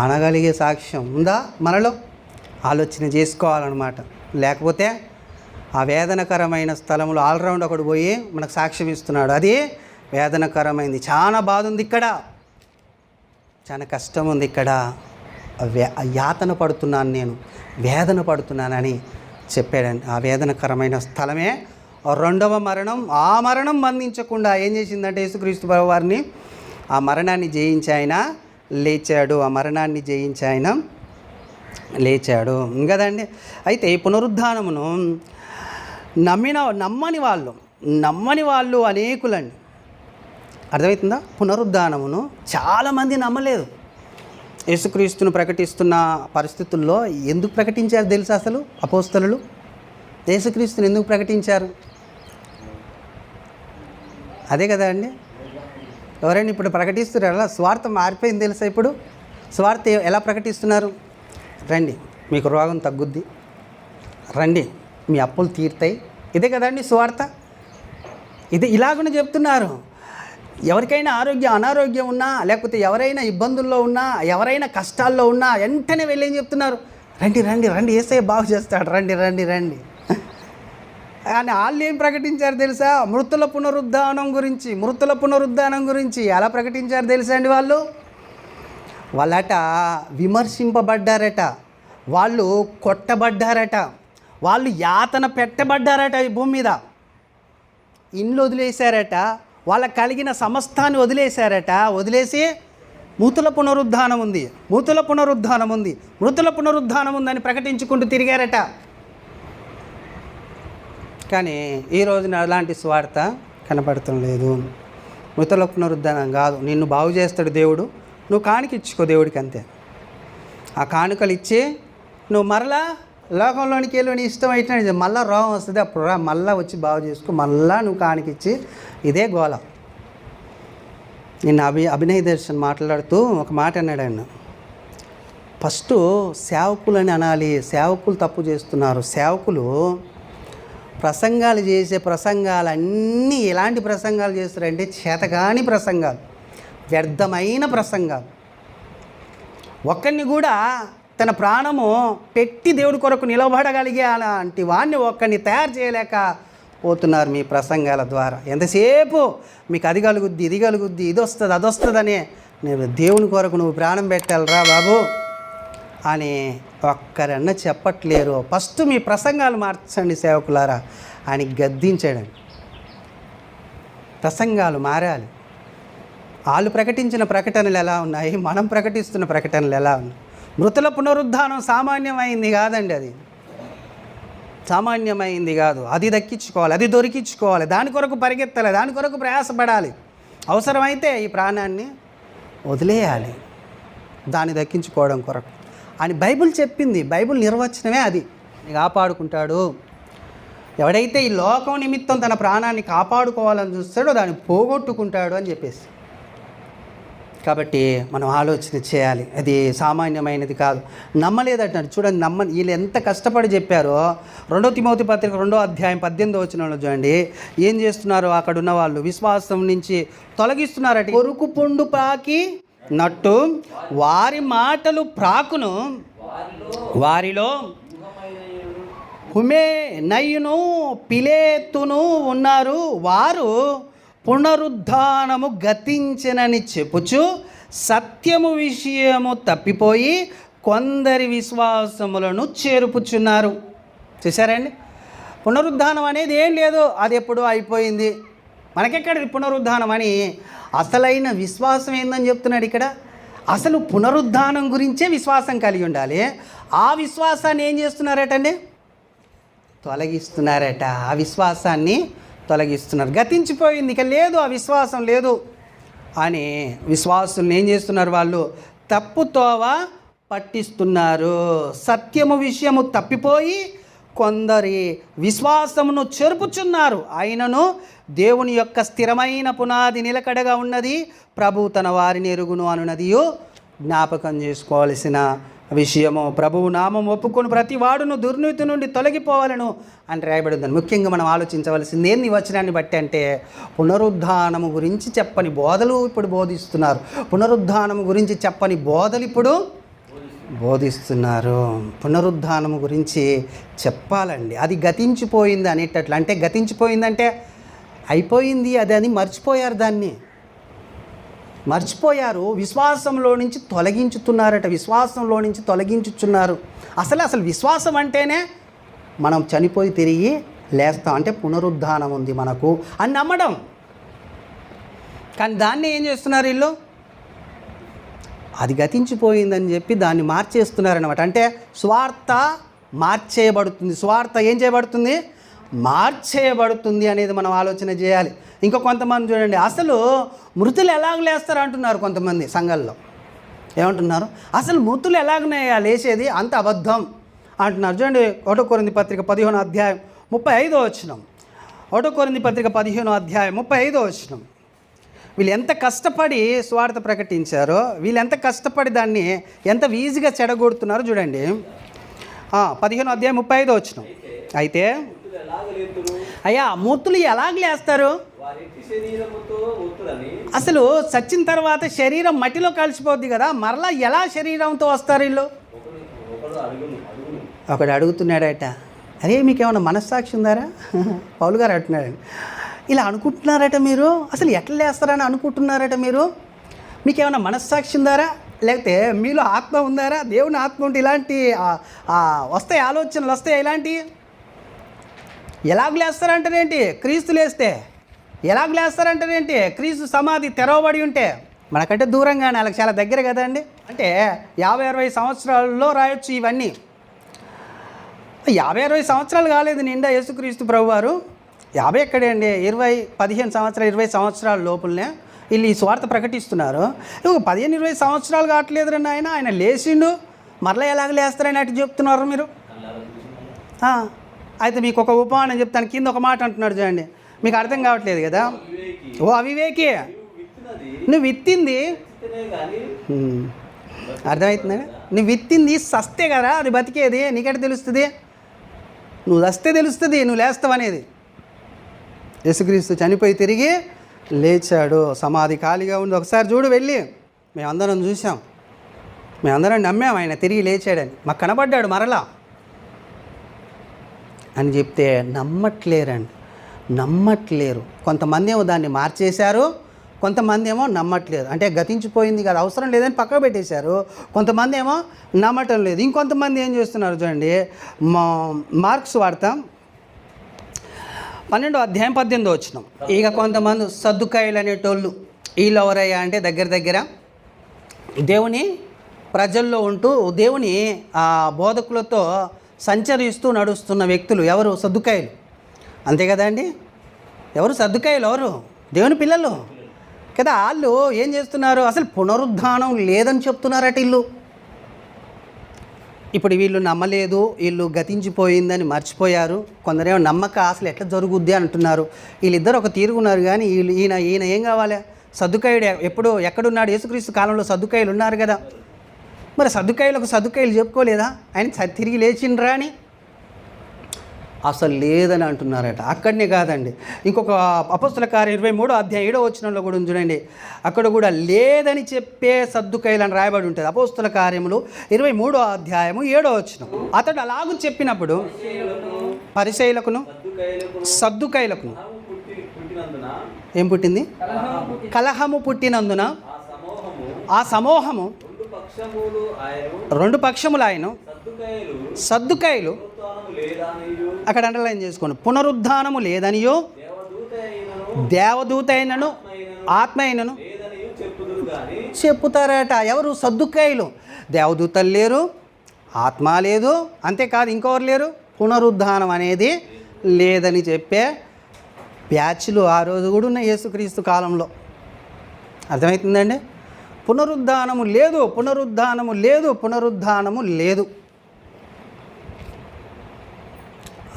అనగలిగే సాక్ష్యం ఉందా మనలో? ఆలోచన చేసుకోవాలన్నమాట. లేకపోతే ఆ వేదనకరమైన స్థలంలో ఆల్రౌండ్ ఒకడు పోయి మనకు సాక్ష్యం ఇస్తున్నాడు, అది వేదనకరమైంది, చాలా బాధ ఉంది ఇక్కడ, చాలా కష్టం ఉంది ఇక్కడ, యాతన పడుతున్నాను, నేను వేదన పడుతున్నానని చెప్పాడండి. ఆ వేదనకరమైన స్థలమే రెండవ మరణం. ఆ మరణం బంధించకుండా ఏం చేసిందంటే యేసుక్రీస్తు వారిని ఆ మరణాన్ని జయించి ఆయన లేచాడు. కదండి. అయితే ఈ పునరుద్ధానమును నమ్మని వాళ్ళు అనేకులండి. అర్థమవుతుందా? పునరుద్ధానమును చాలామంది నమ్మలేదు. యేసుక్రీస్తును ప్రకటిస్తున్న పరిస్థితుల్లో ఎందుకు ప్రకటించారు తెలుసా? అసలు అపోస్తలులు యేసుక్రీస్తుని ఎందుకు ప్రకటించారు? అదే కదా అండి. ఎవరైనా ఇప్పుడు ప్రకటిస్తున్నారు, అలా స్వార్థం మారిపోయింది తెలుసా? ఇప్పుడు స్వార్థ ఎలా ప్రకటిస్తున్నారు? రండి మీకు రోగం తగ్గుద్ది, రండి మీ అప్పులు తీరుతాయి, ఇదే కదండి స్వార్థ. ఇది ఇలాగనే చెప్తున్నారు. ఎవరికైనా అనారోగ్యం ఉన్నా, లేకపోతే ఎవరైనా ఇబ్బందుల్లో ఉన్నా, ఎవరైనా కష్టాల్లో ఉన్నా వెంటనే వెళ్ళి ఏం చెప్తున్నారు? రండి యేసయ్య బాగు చేస్తాడు, రండి. కానీ వాళ్ళు ఏం ప్రకటించారు తెలుసా? మృతుల పునరుద్ధానం గురించి ఎలా ప్రకటించారు తెలుసా అండి? వాళ్ళట విమర్శింపబడ్డారట, వాళ్ళు కొట్టబడ్డారట, వాళ్ళు యాతన పెట్టబడ్డారట, ఈ భూమి మీద ఇండ్లు వదిలేశారట, వాళ్ళకు కలిగిన సమస్తాన్ని వదిలేసి మృతుల పునరుద్ధానం ఉందని ప్రకటించుకుంటూ తిరిగారట. కానీ ఈ రోజున అలాంటి స్వార్థ కనపడటం లేదు. మృతుల పునరుద్ధానం కాదు, నిన్ను బాగు చేస్తాడు దేవుడు, నువ్వు కానుక ఇచ్చుకో దేవుడికి, అంతే. ఆ కానుకలు ఇచ్చి నువ్వు మరలా లోకంలోనికి వెళ్ళి నీ ఇష్టం అయితే మళ్ళీ రోగం వస్తుంది, అప్పుడు మళ్ళీ వచ్చి బాగు చేసుకో, మళ్ళీ నువ్వు కానుక ఇచ్చి, ఇదే గోల. నిన్న అభినయ్ దర్శన్ మాట్లాడుతూ ఒక మాట అన్నాడు ఆయన. ఫస్ట్ సేవకులని అనాలి, సేవకులు తప్పు చేస్తున్నారు. సేవకులు ప్రసంగాలు చేసే ప్రసంగాలన్నీ ఎలాంటి ప్రసంగాలు చేస్తారంటే చేతగాని ప్రసంగాలు, వ్యర్థమైన ప్రసంగాలు. ఒక్కరిని కూడా తన ప్రాణము పెట్టి దేవుడి కొరకు నిలబడగలిగే అలాంటి వాడిని ఒక్కడిని తయారు చేయలేక పోతున్నారు మీ ప్రసంగాల ద్వారా. ఎంతసేపు మీకు అది కలుగుద్ది, ఇది కలుగుద్ది, ఇది వస్తుంది, అది వస్తుందని, నేను దేవుని కొరకు నువ్వు ప్రాణం పెట్టాలిరా బాబు అని ఒక్కరన్నా చెప్పట్లేరు. ఫస్ట్ మీ ప్రసంగాలు మార్చండి సేవకులారా అని గద్దించాడండి. ప్రసంగాలు మారాలి. వాళ్ళు ప్రకటించిన ప్రకటనలు ఎలా ఉన్నాయి, మనం ప్రకటిస్తున్న ప్రకటనలు ఎలా ఉన్నాయి. మృతుల పునరుద్ధానం సామాన్యమైంది కాదండి, అది సామాన్యమైంది కాదు. అది దక్కించుకోవాలి, అది దొరికించుకోవాలి, దాని కొరకు పరిగెత్తాలి, దాని కొరకు ప్రయాసపడాలి. అవసరమైతే ఈ ప్రాణాన్ని వదిలేయాలి దాన్ని దక్కించుకోవడం కొరకు అని బైబిల్ చెప్పింది. బైబిల్ నిర్వచనమే అది. కాపాడుకుంటాడు ఎవడైతే ఈ లోకం నిమిత్తం తన ప్రాణాన్ని కాపాడుకోవాలని చూస్తాడో దాన్ని పోగొట్టుకుంటాడు అని చెప్పేసి. కాబట్టి మనం ఆలోచన చేయాలి. అది సామాన్యమైనది కాదు. నమ్మలేదంటాడు చూడండి. వీళ్ళు ఎంత కష్టపడి చెప్పారో. 2 తిమోతి పత్రిక 2వ అధ్యాయం 18వ వచనంలో చూడండి ఏం చేస్తున్నారు. అక్కడ ఉన్న వాళ్ళు విశ్వాసం నుంచి తొలగిస్తున్నారట. కొరుకు పుండు పాకి నట్టు వారి మాటలు ప్రాకును, వారిలో హుమే నయ్యును పిలేతును ఉన్నారు. వారు పునరుద్ధానము గతించనని చెప్పుచు సత్యము విషయము తప్పిపోయి కొందరి విశ్వాసములను చేరుపుచున్నారు. చూసారండి, పునరుద్ధానం అనేది ఏం లేదు, అది ఎప్పుడో అయిపోయింది, మనకెక్కడ పునరుద్ధానం అని. అసలైన విశ్వాసం ఏందని చెప్తున్నాడు ఇక్కడ. అసలు పునరుద్ధానం గురించే విశ్వాసం కలిగి ఉండాలి. ఆ విశ్వాసాన్ని ఏం చేస్తున్నారటండి, తొలగిస్తున్నారట. ఆ విశ్వాసాన్ని తొలగిస్తున్నారు. గతించిపోయింది, ఇక లేదు, ఆ విశ్వాసం లేదు అని విశ్వాసుల్ని ఏం చేస్తున్నారు, వాళ్ళు తప్పుతోవ పట్టిస్తున్నారు. సత్యము విషయము తప్పిపోయి కొందరి విశ్వాసమును చెరుపుచున్నారు. అయినను దేవుని యొక్క స్థిరమైన పునాది నిలకడగా ఉన్నది, ప్రభు తన వారిని ఎరుగును అనున్నదియు జ్ఞాపకం చేసుకోవాల్సిన విషయము. ప్రభువు నామం ఒప్పుకొని ప్రతి వాడును దుర్నీతి నుండి తొలగిపోవాలను అని రాయబడిందని. ముఖ్యంగా మనం ఆలోచించవలసింది ఏంది వచనాన్ని బట్టి అంటే, పునరుద్ధానము గురించి చెప్పని బోధలు ఇప్పుడు బోధిస్తున్నారు. పునరుద్ధానము గురించి చెప్పని బోధలు ఇప్పుడు బోధిస్తున్నారు. పునరుద్ధానము గురించి చెప్పాలండి. అది గతించిపోయింది అనేటట్లు. అంటే గతించిపోయిందంటే అయిపోయింది అది అని మర్చిపోయారు, దాన్ని మర్చిపోయారు. విశ్వాసంలో నుంచి తొలగించుతున్నారట. విశ్వాసంలో నుంచి తొలగించుచున్నారు. అసలు విశ్వాసం అంటేనే మనం చనిపోయి తిరిగి లేస్తాం, అంటే పునరుద్ధానం ఉంది మనకు అని నమ్మడం. కానీ దాన్ని ఏం చేస్తున్నారు వీళ్ళు, అది గతించిపోయిందని చెప్పి దాన్ని మార్చేస్తున్నారనమాట. అంటే స్వార్థ మార్చేయబడుతుంది. స్వార్థ ఏం చేయబడుతుంది, మార్చేయబడుతుంది అనేది మనం ఆలోచన చేయాలి. ఇంకా కొంతమంది చూడండి, అసలు మృతులు ఎలాగ లేస్తారు అంటున్నారు. కొంతమంది సంఘాల్లో ఏమంటున్నారు, అసలు మృతులు ఎలాగనే లేచేది, అంత అబద్ధం అంటున్నారు. చూడండి 1 కొరింథీ పత్రిక 15వ అధ్యాయం 35వ వచనం. 1 కొరింథీ పత్రిక 15వ అధ్యాయం 35వ వచనం. వీళ్ళు ఎంత కష్టపడి స్వార్థ ప్రకటించారో, వీళ్ళు ఎంత కష్టపడి దాన్ని ఎంత ఈజీగా చెడగొడుతున్నారో చూడండి. 15వ అధ్యాయం 35వ వచనం. అయితే అయ్యా మృతులు ఎలాగ లేస్తారు, అసలు చచ్చిన తర్వాత శరీరం మట్టిలో కలిసిపోద్ది కదా, మరలా ఎలా శరీరంతో వస్తారు వీళ్ళు. ఒకడు అడుగుతున్నాడట, అరే మీకేమన్నా మనస్సాక్షి ఉందారా, పౌలు గారు అంటున్నాడండి. ఇలా అనుకుంటున్నారట మీరు, అసలు ఎట్లా లేస్తారని అనుకుంటున్నారట మీరు, మీకేమన్నా మనస్సాక్షి ఉందారా, లేకపోతే మీలో ఆత్మ ఉందారా, దేవుని ఆత్మ ఉంటే ఇలాంటి వస్తాయి ఆలోచనలు వస్తాయి. ఇలాంటివి ఎలాగ లేస్తారంటారేంటి, క్రీస్తు లేస్తే ఎలాగ లేస్తారంటారేంటి, క్రీస్తు సమాధి తెరవబడి ఉంటే. మనకంటే దూరంగానే వాళ్ళకి చాలా దగ్గర కదండి. అంటే 50-60 సంవత్సరాల్లో రాయొచ్చు ఇవన్నీ. 50-60 సంవత్సరాలు కాలేదు నిండా యేసుక్రీస్తు ప్రభువారు. 50 ఎక్కడే అండి, 15 సంవత్సరాలు 20 సంవత్సరాల లోపలనే వీళ్ళు ఈ స్వార్థ ప్రకటిస్తున్నారు. 15-20 సంవత్సరాలు కావట్లేదు రండి, ఆయన లేచిండు, మరలా ఎలాగ లేస్తారని అటు చెప్తున్నారు మీరు. అయితే మీకు ఒక ఉపమానం చెప్తాను. కింద ఒక మాట అంటున్నాడు చూడండి, మీకు అర్థం కావట్లేదు కదా. ఓ అవివేకి, నువ్వు విత్తింది అర్థమవుతుందండి, నువ్వు విత్తింది సస్తే కదా అది బతికేది, నీకెట తెలుస్తుంది, నువ్వు వస్తే తెలుస్తుంది నువ్వు లేస్తావు అనేది. యేసుక్రీస్తు చనిపోయి తిరిగి లేచాడు, సమాధి ఖాళీగా ఉంది. ఒకసారి చూడు వెళ్ళి, మేమందరం చూసాం. మేమందరం నమ్మాం ఆయన తిరిగి లేచాడని, మాకు కనబడ్డాడు మరలా అని చెప్తే నమ్మట్లేరు. కొంతమంది ఏమో దాన్ని మార్చేశారు, కొంతమంది ఏమో నమ్మట్లేదు. అంటే గతించిపోయింది కదా, అవసరం లేదని పక్కకు పెట్టేశారు. కొంతమంది ఏమో నమ్మటం లేదు. ఇంకొంతమంది ఏం చేస్తున్నారు చూడండి, మార్క్స్ వాడతాం 12వ అధ్యాయం 18వ వచనం. ఇక కొంతమంది సద్దుకాయలు అనేటోళ్ళు, వీళ్ళు ఎవరయ్యా అంటే దగ్గర దేవుని ప్రజల్లో ఉంటూ దేవుని బోధకులతో సంచరిస్తూ నడుస్తున్న వ్యక్తులు. ఎవరు? సద్దుకాయలు. అంతే కదా అండి. ఎవరు సద్దుకాయలు? ఎవరు? దేవుని పిల్లలు కదా. వాళ్ళు ఏం చేస్తున్నారు, అసలు పునరుద్ధానం లేదని చెప్తున్నారట వీళ్ళు. ఇప్పుడు వీళ్ళు నమ్మలేదు, వీళ్ళు గతించిపోయిందని మర్చిపోయారు. కొందరేమో నమ్మక అసలు ఎట్లా జరుగుద్ది అంటున్నారు. వీళ్ళిద్దరు ఒక తీరుగున్నారు. కానీ ఈయన ఏం కావాలి? సద్దుకాయుడు ఎక్కడున్నాడు? యేసుక్రీస్తు కాలంలో సద్దుకాయలు ఉన్నారు కదా. మరి సద్దుకాయలు చెప్పుకోలేదా ఆయన తిరిగి లేచిండ్రా అని? అసలు లేదని అంటున్నారట. అక్కడనే కాదండి, ఇంకొక అపొస్తలుల కార్యం 23వ అధ్యాయం 7వ వచనంలో కూడా చూడండి. అక్కడ కూడా లేదని చెప్పే సద్దుకాయలు అని రాయబడి ఉంటుంది. అపొస్తలుల కార్యములు 23వ అధ్యాయము 7వ వచనం. అతడు అలాగూ చెప్పినప్పుడు పరిసయ్యులకును సద్దుకాయలకును ఏం పుట్టింది? కలహము పుట్టినందున ఆ సమూహము రెండు పక్షములు ఆయన సద్దుకాయలు అక్కడ అండర్లైన్ చేసుకోండి. పునరుద్ధానము లేదనియో దేవదూత అయినను ఆత్మ అయినను చెప్పుతారట. ఎవరు? సద్దుకాయలు. దేవదూతలు లేరు, ఆత్మ లేదు, అంతేకాదు ఇంకెవరు లేరు, పునరుద్ధానం అనేది లేదని చెప్పే బ్యాచ్లు ఆ రోజు కూడా ఉన్న యేసుక్రీస్తు కాలంలో. అర్థమవుతుందండి? పునరుద్ధానము లేదు.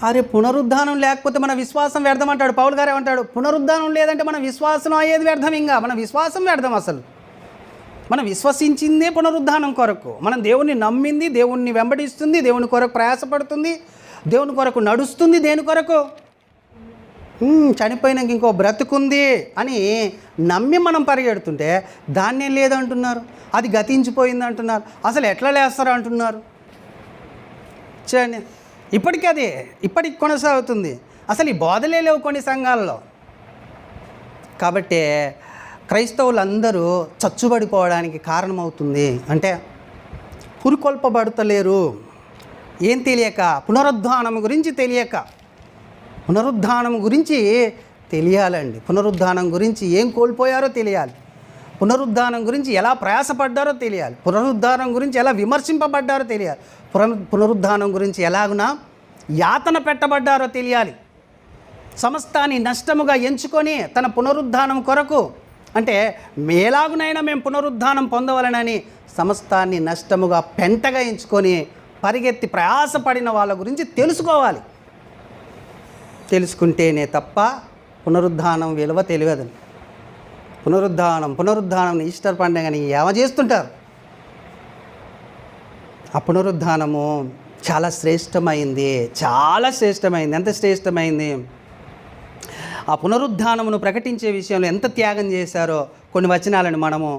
అరే పునరుద్ధానం లేకపోతే మన విశ్వాసం వ్యర్థం అంటాడు పౌలు గారు. ఏమంటాడు? పునరుద్ధానం లేదంటే మన విశ్వాసం అయ్యేది వ్యర్థం. ఇంకా మన విశ్వాసం వ్యర్థం. అసలు మనం విశ్వసించిందే పునరుద్ధానం కొరకు. మనం దేవుణ్ణి నమ్మింది, దేవుణ్ణి వెంబడిస్తుంది, దేవుని కొరకు ప్రయాసపడుతుంది, దేవుని కొరకు నడుస్తుంది. దేని కొరకు? చనిపోయినాక ఇంకో బ్రతుకుంది అని నమ్మి మనం పరిగెడుతుంటే దాన్నే లేదంటున్నారు, అది గతించిపోయింది అంటున్నారు. అసలు ఎట్లా లేస్తారు అంటున్నారు. చూడండి, ఇప్పటికి కొనసాగుతుంది. అసలు ఈ బోధలే లేవు కొన్ని సంఘాలలో. కాబట్టి క్రైస్తవులందరూ చచ్చుబడిపోవడానికి కారణమవుతుంది. అంటే పురికొల్పబడతలేరు. ఏం తెలియక, పునరుద్ధానం గురించి తెలియక. పునరుద్ధానం గురించి తెలియాలండి. పునరుద్ధానం గురించి ఏం కోల్పోయారో తెలియాలి. పునరుద్ధానం గురించి ఎలా ప్రయాసపడ్డారో తెలియాలి. పునరుద్ధానం గురించి ఎలా విమర్శింపబడ్డారో తెలియాలి. పునరుద్ధానం గురించి ఎలాగునా యాతన పెట్టబడ్డారో తెలియాలి. సమస్తాన్ని నష్టముగా ఎంచుకొని తన పునరుద్ధానం కొరకు, అంటే ఎలాగునైనా మేము పునరుద్ధానం పొందవలనని సమస్తాన్ని నష్టముగా పెంటగా ఎంచుకొని పరిగెత్తి ప్రయాసపడిన వాళ్ళ గురించి తెలుసుకోవాలి. తెలుసుకుంటేనే తప్ప పునరుద్ధానం విలువ తెలియదు. పునరుద్ధానం ఈస్టర్ పండుగని ఏమ చేస్తుంటారు. ఆ పునరుద్ధానము చాలా శ్రేష్టమైంది. ఎంత శ్రేష్టమైంది! ఆ పునరుద్ధానమును ప్రకటించే విషయంలో ఎంత త్యాగం చేశారో కొన్ని వచనాలను మనము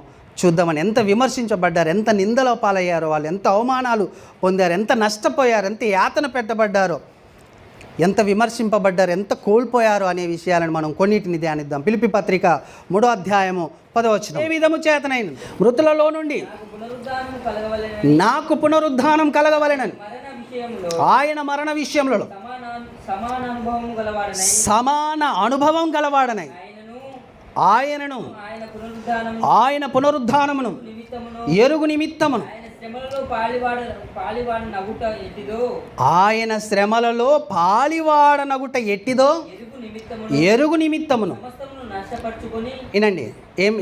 చూద్దామని. ఎంత విమర్శించబడ్డారు, ఎంత నిందలో పాలయ్యారో వాళ్ళు, ఎంత అవమానాలు పొందారు, ఎంత నష్టపోయారు, ఎంత యాతన పెట్టబడ్డారో, ఎంత విమర్శింపబడ్డారు, ఎంత కోల్పోయారు అనే విషయాలను మనం కొన్నిటిని ధ్యానిద్దాం. ఫిలిప్పీ పత్రిక 3వ అధ్యాయము 10వ వచనం. ఏ విధము చేతనైన మృతులలో నుండి నాకు పునరుద్ధానం కలగవలెనని ఆయన మరణ విషయంలో సమాన అనుభవం గలవాడనై ఆయనను ఆయన పునరుద్ధానమును ఎరుగు నిమిత్తమును ఆయన శ్రమలలో పాలివాడనగుట ఎట్టిదో ఎరుగు నిమిత్తమును. వినండి,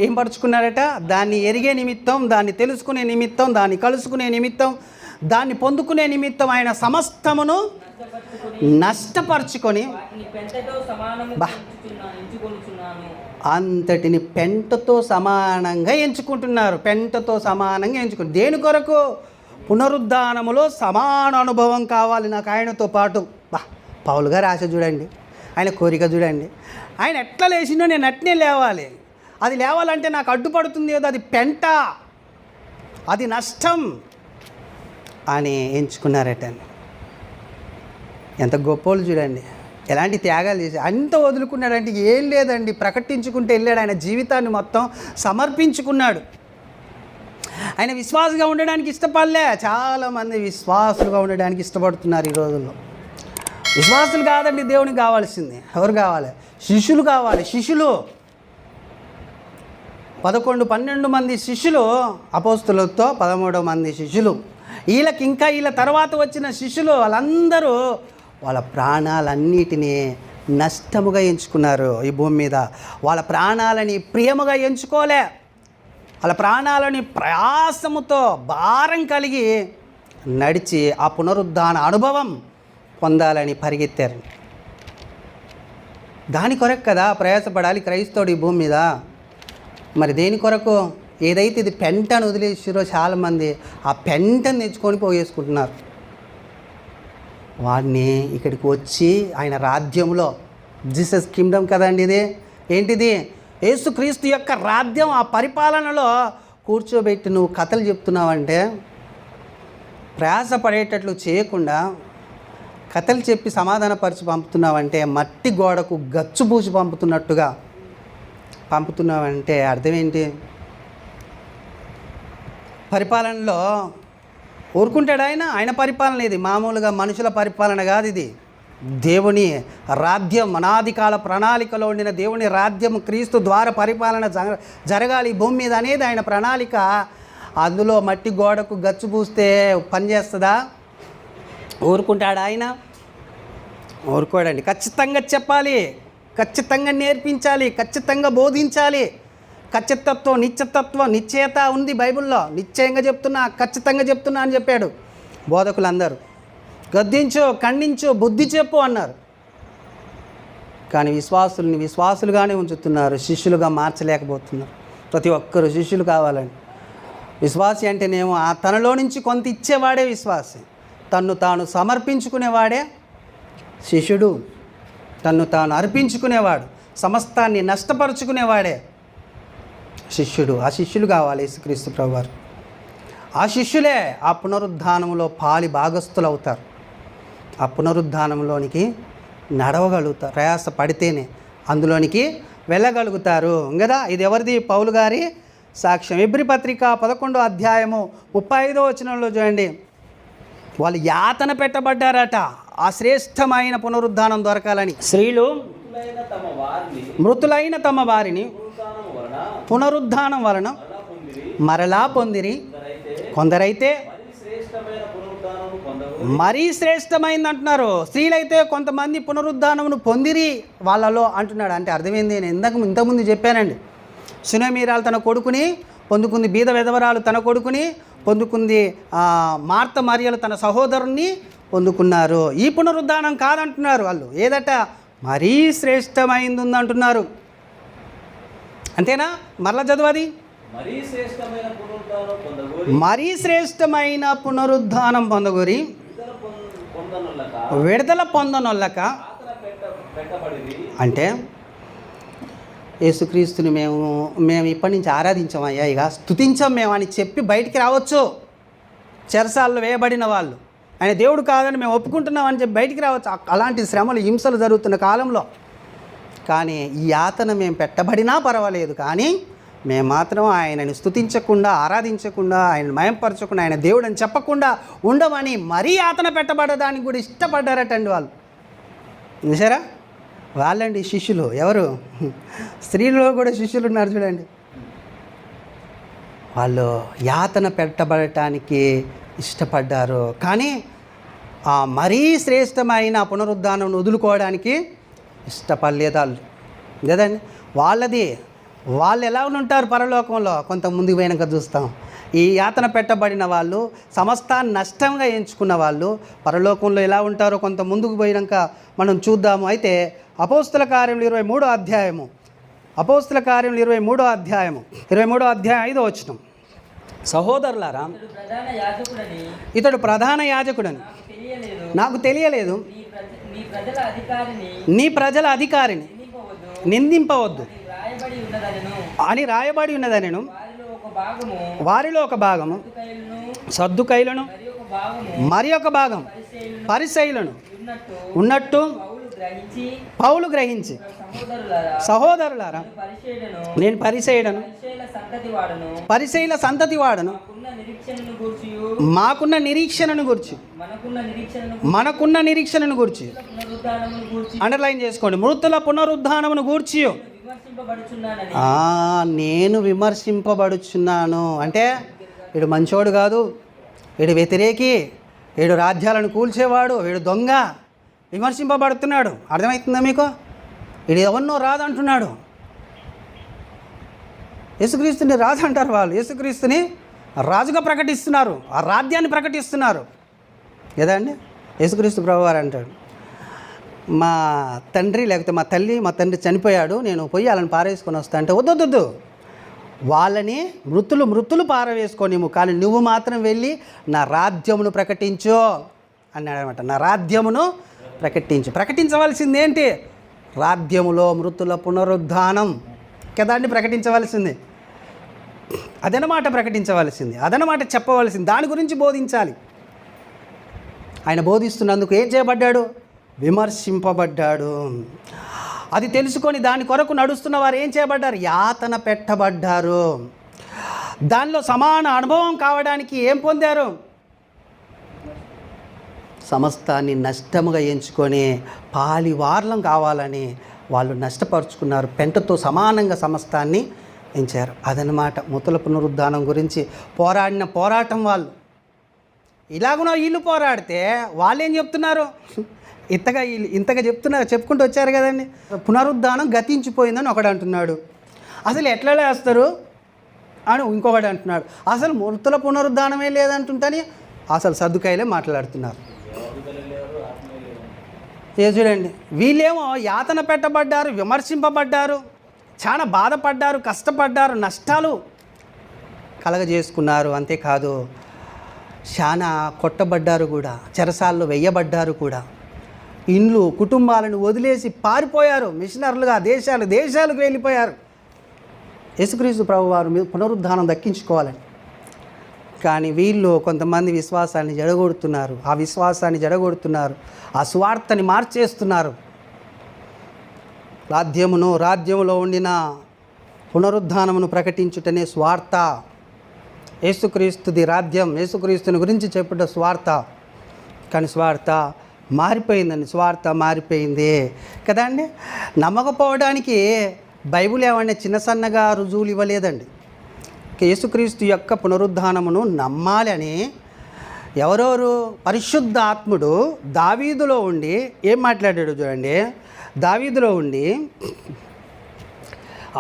ఏం పరుచుకున్నారట? దాన్ని ఎరిగే నిమిత్తం, దాన్ని తెలుసుకునే నిమిత్తం, దాన్ని కలుసుకునే నిమిత్తం, దాన్ని పొందుకునే నిమిత్తం ఆయన సమస్తమును నష్టపరుచుకొని అంతటిని పెంటతో సమానంగా ఎంచుకుంటున్నారు. దేని కొరకు? పునరుద్ధానములో సమాన అనుభవం కావాలి నాకు ఆయనతో పాటు. పౌలు గారు ఆశ చూడండి, ఆయన కోరిక చూడండి. ఆయన ఎట్లా లేచిండో నేను అట్నే లేవాలి. అది లేవాలంటే నాకు అడ్డుపడుతుంది కదా, అది పెంట. అది నష్టం అని ఎంచుకున్నారట. ఎంత గొప్పోళ్ళు చూడండి, ఎలాంటి త్యాగాలు చేసి అంత వదులుకున్నాడంటే ఏం లేదండి, ప్రకటించుకుంటూ వెళ్ళాడు. ఆయన జీవితాన్ని మొత్తం సమర్పించుకున్నాడు. ఆయన విశ్వాసంగా ఉండడానికి ఇష్టపడలే. చాలామంది విశ్వాసులుగా ఉండడానికి ఇష్టపడుతున్నారు ఈ రోజుల్లో. విశ్వాసులు కాదండి దేవునికి కావాల్సింది. ఎవరు కావాలి? శిష్యులు కావాలి. శిష్యులు 11-12 మంది శిష్యులు, అపోస్తులతో 13 మంది శిష్యులు. వీళ్ళకి ఇంకా వీళ్ళ తర్వాత వచ్చిన శిష్యులు వాళ్ళందరూ వాళ్ళ ప్రాణాలన్నిటినీ నష్టముగా ఎంచుకున్నారు ఈ భూమి మీద. వాళ్ళ ప్రాణాలని ప్రియముగా ఎంచుకోలే. వాళ్ళ ప్రాణాలని ప్రయాసముతో భారం కలిగి నడిచి ఆ పునరుద్ధాన అనుభవం పొందాలని పరిగెత్తారు. దాని కొరకు కదా ప్రయాసపడాలి క్రైస్తవుడు ఈ భూమి మీద. మరి దేని కొరకు? ఏదైతే ఇది పెంటను వదిలేసారో చాలామంది ఆ పెంటను తెచ్చుకొని పోగేసుకుంటున్నారు. వాడిని ఇక్కడికి వచ్చి ఆయన రాజ్యంలో, జీసస్ కింగ్డమ్ కదండి ఇది, ఏంటిది? యేసుక్రీస్తు యొక్క రాజ్యం, ఆ పరిపాలనలో కూర్చోబెట్టి నువ్వు కథలు చెప్తున్నావంటే, ప్రయాసపడేటట్లు చేయకుండా కథలు చెప్పి సమాధానపరిచి పంపుతున్నావంటే, మట్టి గోడకు గచ్చు పూసి పంపుతున్నావంటే అర్థం ఏంటి? పరిపాలనలో ఊరుకుంటాడు ఆయన పరిపాలన. ఇది మామూలుగా మనుషుల పరిపాలన కాదు, ఇది దేవుని రాజ్యం. అనాది కాల ప్రణాళికలో ఉండిన దేవుని రాజ్యం, క్రీస్తు ద్వారా పరిపాలన జరగాలి భూమి మీద అనేది ఆయన ప్రణాళిక. అందులో మట్టి గోడకు గచ్చు పూస్తే పనిచేస్తుందా? ఊరుకుంటాడు ఆయన? ఊరుకోడండి. ఖచ్చితంగా చెప్పాలి, ఖచ్చితంగా నేర్పించాలి, ఖచ్చితంగా బోధించాలి. ఖచ్చితత్వం, నిశ్చయత ఉంది బైబిల్లో. నిశ్చయంగా చెప్తున్నా, ఖచ్చితంగా చెప్తున్నా అని చెప్పాడు బోధకులందరూ. గద్దించు, ఖండించు, బుద్ధి చెప్పు అన్నారు. కానీ విశ్వాసుల్ని విశ్వాసులుగానే ఉంచుతున్నారు, శిష్యులుగా మార్చలేకపోతున్నారు. ప్రతి ఒక్కరు శిష్యులు కావాలని. విశ్వాసి అంటేనేమో ఆ తనలో నుంచి కొంత ఇచ్చేవాడే విశ్వాసి. తన్ను తాను సమర్పించుకునేవాడే శిష్యుడు. తన్ను తాను అర్పించుకునేవాడు, సమస్తాన్ని నష్టపరుచుకునేవాడే శిష్యుడు. ఆ శిష్యులు కావాలి యేసుక్రీస్తు ప్రభువారు. ఆ శిష్యులే ఆ పునరుద్ధానంలో పాలి భాగస్థులు అవుతారు. ఆ పునరుద్ధానంలోనికి నడవగలుగుతారు. ప్రయాస పడితేనే అందులోనికి వెళ్ళగలుగుతారు కదా. ఇది ఎవరిది? పౌలు గారి సాక్ష్యం. హెబ్రీ పత్రిక 11వ అధ్యాయము 35వ వచనంలో చూడండి. వాళ్ళు యాతన పెట్టబడ్డారట ఆ శ్రేష్టమైన పునరుద్ధానం దొరకాలని. స్త్రీలు మృతులైన తమ వారిని పునరుద్ధానం వలన మరలా పొందిరి. కొందరైతే మరీ శ్రేష్టమైంది అంటున్నారు. స్త్రీలైతే కొంతమంది పునరుద్ధానమును పొందిరి వాళ్ళలో అంటున్నాడు. అంటే అర్థమైంది? నేను ఇంతకుముందు చెప్పానండి. సునేమీరాలు తన కొడుకుని పొందుకుంది, బీద విధవరాలు తన కొడుకుని పొందుకుంది, మార్త మరియలు తన సహోదరుణ్ణి పొందుకున్నారు. ఈ పునరుద్ధానం కాదంటున్నారు వాళ్ళు. ఏదట? మరీ శ్రేష్టమైంది ఉందంటున్నారు. అంతేనా? మరలా చదువు. మరీ శ్రేష్టమైన పునరుద్ధానం పొందగోరి విడుదల పొందనొల్లక. అంటే యేసుక్రీస్తుని మేము ఇప్పటి నుంచి ఆరాధించామయ్యా, ఇక స్తుతించాం మేము అని చెప్పి బయటికి రావచ్చు. చెరసాల్లో వేయబడిన వాళ్ళు ఆయన దేవుడు కాదని మేము ఒప్పుకుంటున్నామని చెప్పి బయటికి రావచ్చు. అలాంటి శ్రమలు, హింసలు జరుగుతున్న కాలంలో. కానీ ఈ యాతన మేము పెట్టబడినా పర్వాలేదు, కానీ మేము మాత్రం ఆయనని స్తుతించకుండా, ఆరాధించకుండా, ఆయన మయంపరచకుండా, ఆయన దేవుడు అని చెప్పకుండా ఉండమని మరీ యాతన పెట్టబడడానికి కూడా ఇష్టపడ్డారటండి వాళ్ళు. చూసారా? వాళ్ళండి శిష్యులు. ఎవరు? స్త్రీలలో కూడా శిష్యులు ఉన్నారు చూడండి. వాళ్ళు యాతన పెట్టబడటానికి ఇష్టపడ్డారు, కానీ ఆ మరీ శ్రేష్టమైన పునరుద్ధానం వదులుకోవడానికి ఇష్టపడలేదు వాళ్ళు కదండి. వాళ్ళు ఎలా ఉంటారు పరలోకంలో? కొంత ముందుకు పోయినాక చూస్తాం. ఈ యాతన పెట్టబడిన వాళ్ళు, సమస్తాన్ని నష్టంగా ఎంచుకున్న వాళ్ళు పరలోకంలో ఎలా ఉంటారో కొంత ముందుకు పోయినాక మనం చూద్దాము. అయితే అపోస్తుల కార్యములు 23వ అధ్యాయము, అపోస్తుల కార్యములు 23వ అధ్యాయము 5వ వచనం. సహోదరులారా, ఇతడు ప్రధాన యాజకుడని నాకు తెలియలేదు. నీ ప్రజల అధికారిని నిందింపవద్దు అని రాయబడి ఉన్నదనెను. వారిలో ఒక భాగము సద్దుకైలను మరి ఒక భాగం పరిసయ్యులను ఉన్నట్టు పౌలు గ్రహించి, సహోదరులారా, నేను పరిసయ్యుడను, పరిసయ్యుల సంతతి వాడను, మాకున్న నిరీక్షణను గురించి, మనకున్న నిరీక్షణను గురించి అండర్లైన్ చేసుకోండి. మృతుల పునరుద్ధానమును గూర్చి నేను విమర్శింపబడుచున్నాను. అంటే వీడు మంచోడు కాదు, వీడు వ్యతిరేకి, వీడు రాజ్యాలను కూల్చేవాడు, వీడు దొంగ, విమర్శింపబడుతున్నాడు. అర్థమవుతుందా మీకు? వీడు ఎవరినో రాదంటున్నాడు. యేసుక్రీస్తుని రాజు అంటారు వాళ్ళు. యేసుక్రీస్తుని రాజుగా ప్రకటిస్తున్నారు, ఆ రాజ్యాన్ని ప్రకటిస్తున్నారు కదా అండి. యేసుక్రీస్తు ప్రభువారు అంటాడు, మా తండ్రి లేకపోతే మా తండ్రి చనిపోయాడు, నేను పోయి వాళ్ళని పారేసుకొని వస్తా అంటే, వద్దొద్దు, వాళ్ళని మృతులు పారవేసుకొనిము, కానీ నువ్వు మాత్రం వెళ్ళి నా రాజ్యమును ప్రకటించు అన్నాడు అనమాట. నా రాజ్యమును ప్రకటించవలసింది ఏంటి? రాజ్యములో మృతుల పునరుద్ధానం కదా అండి ప్రకటించవలసింది. అదనమాట ప్రకటించవలసింది, అదనమాట చెప్పవలసింది, దాని గురించి బోధించాలి. ఆయన బోధిస్తున్నందుకు ఏం చేయబడ్డాడు? విమర్శింపబడ్డాడు. అది తెలుసుకొని దాని కొరకు నడుస్తున్న వారు ఏం చేయబడ్డారు? యాతన పెట్టబడ్డారు. దానిలో సమాన అనుభవం కావడానికి ఏం పొందారు? సమస్తాన్ని నష్టముగా ఎంచుకొని పాలివార్లం కావాలని వాళ్ళు నష్టపరుచుకున్నారు. పెంటతో సమానంగా సమస్తాన్ని ఎంచారు. అదనమాట మృతుల పునరుద్ధానం గురించి పోరాడిన పోరాటం. వాళ్ళు ఇలాగున వీళ్ళు పోరాడితే వాళ్ళు ఏం చెప్తున్నారు? ఇంతగా చెప్పుకుంటూ వచ్చారు కదండి. పునరుద్ధానం గతించిపోయిందని ఒకడు అంటున్నాడు. అసలు ఎట్లా లేస్తారు అని ఇంకొకటి అంటున్నాడు. అసలు మృతుల పునరుద్ధానమే లేదంటుంటని అసలు సద్దుకాయలే మాట్లాడుతున్నారు. చూడండి, వీళ్ళేమో యాతన పెట్టబడ్డారు, విమర్శింపబడ్డారు, చాలా బాధపడ్డారు, కష్టపడ్డారు, నష్టాలు కలగజేసుకున్నారు. అంతేకాదు చాలా కొట్టబడ్డారు కూడా, చెరసాల్లో వెయ్యబడ్డారు కూడా, ఇండ్లు కుటుంబాలను వదిలేసి పారిపోయారు, మిషనర్లుగా దేశాలకు వెళ్ళిపోయారు యేసుక్రీస్తు ప్రభువారు పునరుద్ధానం దక్కించుకోవాలని. కానీ వీళ్ళు కొంతమంది విశ్వాసాన్ని జడగొడుతున్నారు, ఆ సువార్తని మార్చేస్తున్నారు. రాజ్యములో ఉండిన పునరుద్ధానమును ప్రకటించుటనే స్వార్థ. యేసుక్రీస్తుది రాజ్యం, యేసుక్రీస్తుని గురించి చెప్పుట స్వార్థ. కానీ స్వార్థ మారిపోయింది కదండి. నమ్మకపోవడానికి బైబిల్ ఏమన్నా చిన్న సన్నగా రుజువులు ఇవ్వలేదండి. యేసుక్రీస్తు యొక్క పునరుద్ధానమును నమ్మాలని ఎవరెవరు? పరిశుద్ధ ఆత్ముడు దావీదులో ఉండి ఏం మాట్లాడాడు చూడండి. దావీదులో ఉండి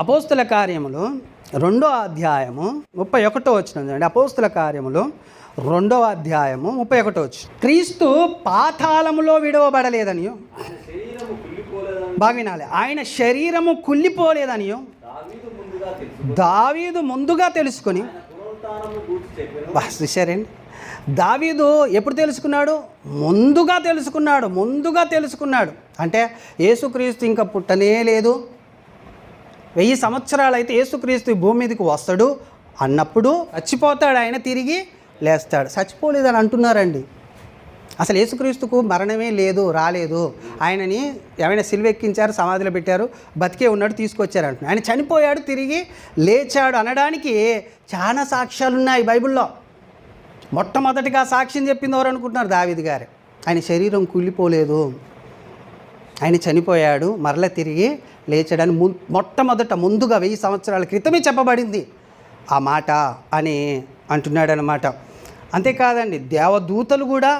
అపోస్తుల కార్యములు 2వ అధ్యాయము 31వ వచనం చూడండి. అపోస్తుల కార్యములు 2వ అధ్యాయము 31వ వచనం. క్రీస్తు పాతాళములో విడవబడలేదనియో, బాగా వినాలి, ఆయన శరీరము కుళ్ళిపోలేదనియో దావీదు ముందుగా తెలుసుకొని, చూశారండి, దావీదు ఎప్పుడు తెలుసుకున్నాడు? ముందుగా తెలుసుకున్నాడు. అంటే యేసుక్రీస్తు ఇంకా పుట్టనే లేదు, 1000 సంవత్సరాలు అయితే యేసుక్రీస్తు భూమి మీదకి వస్తాడు అన్నప్పుడు చచ్చిపోతాడు, ఆయన తిరిగి లేస్తాడు. చచ్చిపోలేదని అంటున్నారండి. అసలు యేసుక్రీస్తుకు మరణమే రాలేదు. ఆయనని ఏమైనా సిలువెక్కించారు, సమాధిలో పెట్టారు, బతికే ఉన్నాడు, తీసుకొచ్చారు అంటున్నారు. ఆయన చనిపోయాడు, తిరిగి లేచాడు అనడానికి చాలా సాక్ష్యాలు ఉన్నాయి బైబిల్లో. మొట్టమొదటిగా సాక్ష్యం చెప్పింది ఎవరు అనుకుంటున్నారు? దావీదు గారు. ఆయన శరీరం కూలిపోలేదు, ఆయన చనిపోయాడు, మరలా తిరిగి లేచాడని ముందుగా 1000 సంవత్సరాల క్రితమే చెప్పబడింది ఆ మాట అని అంటున్నాడనమాట. అంతేకాదండి, దేవదూతలు కూడా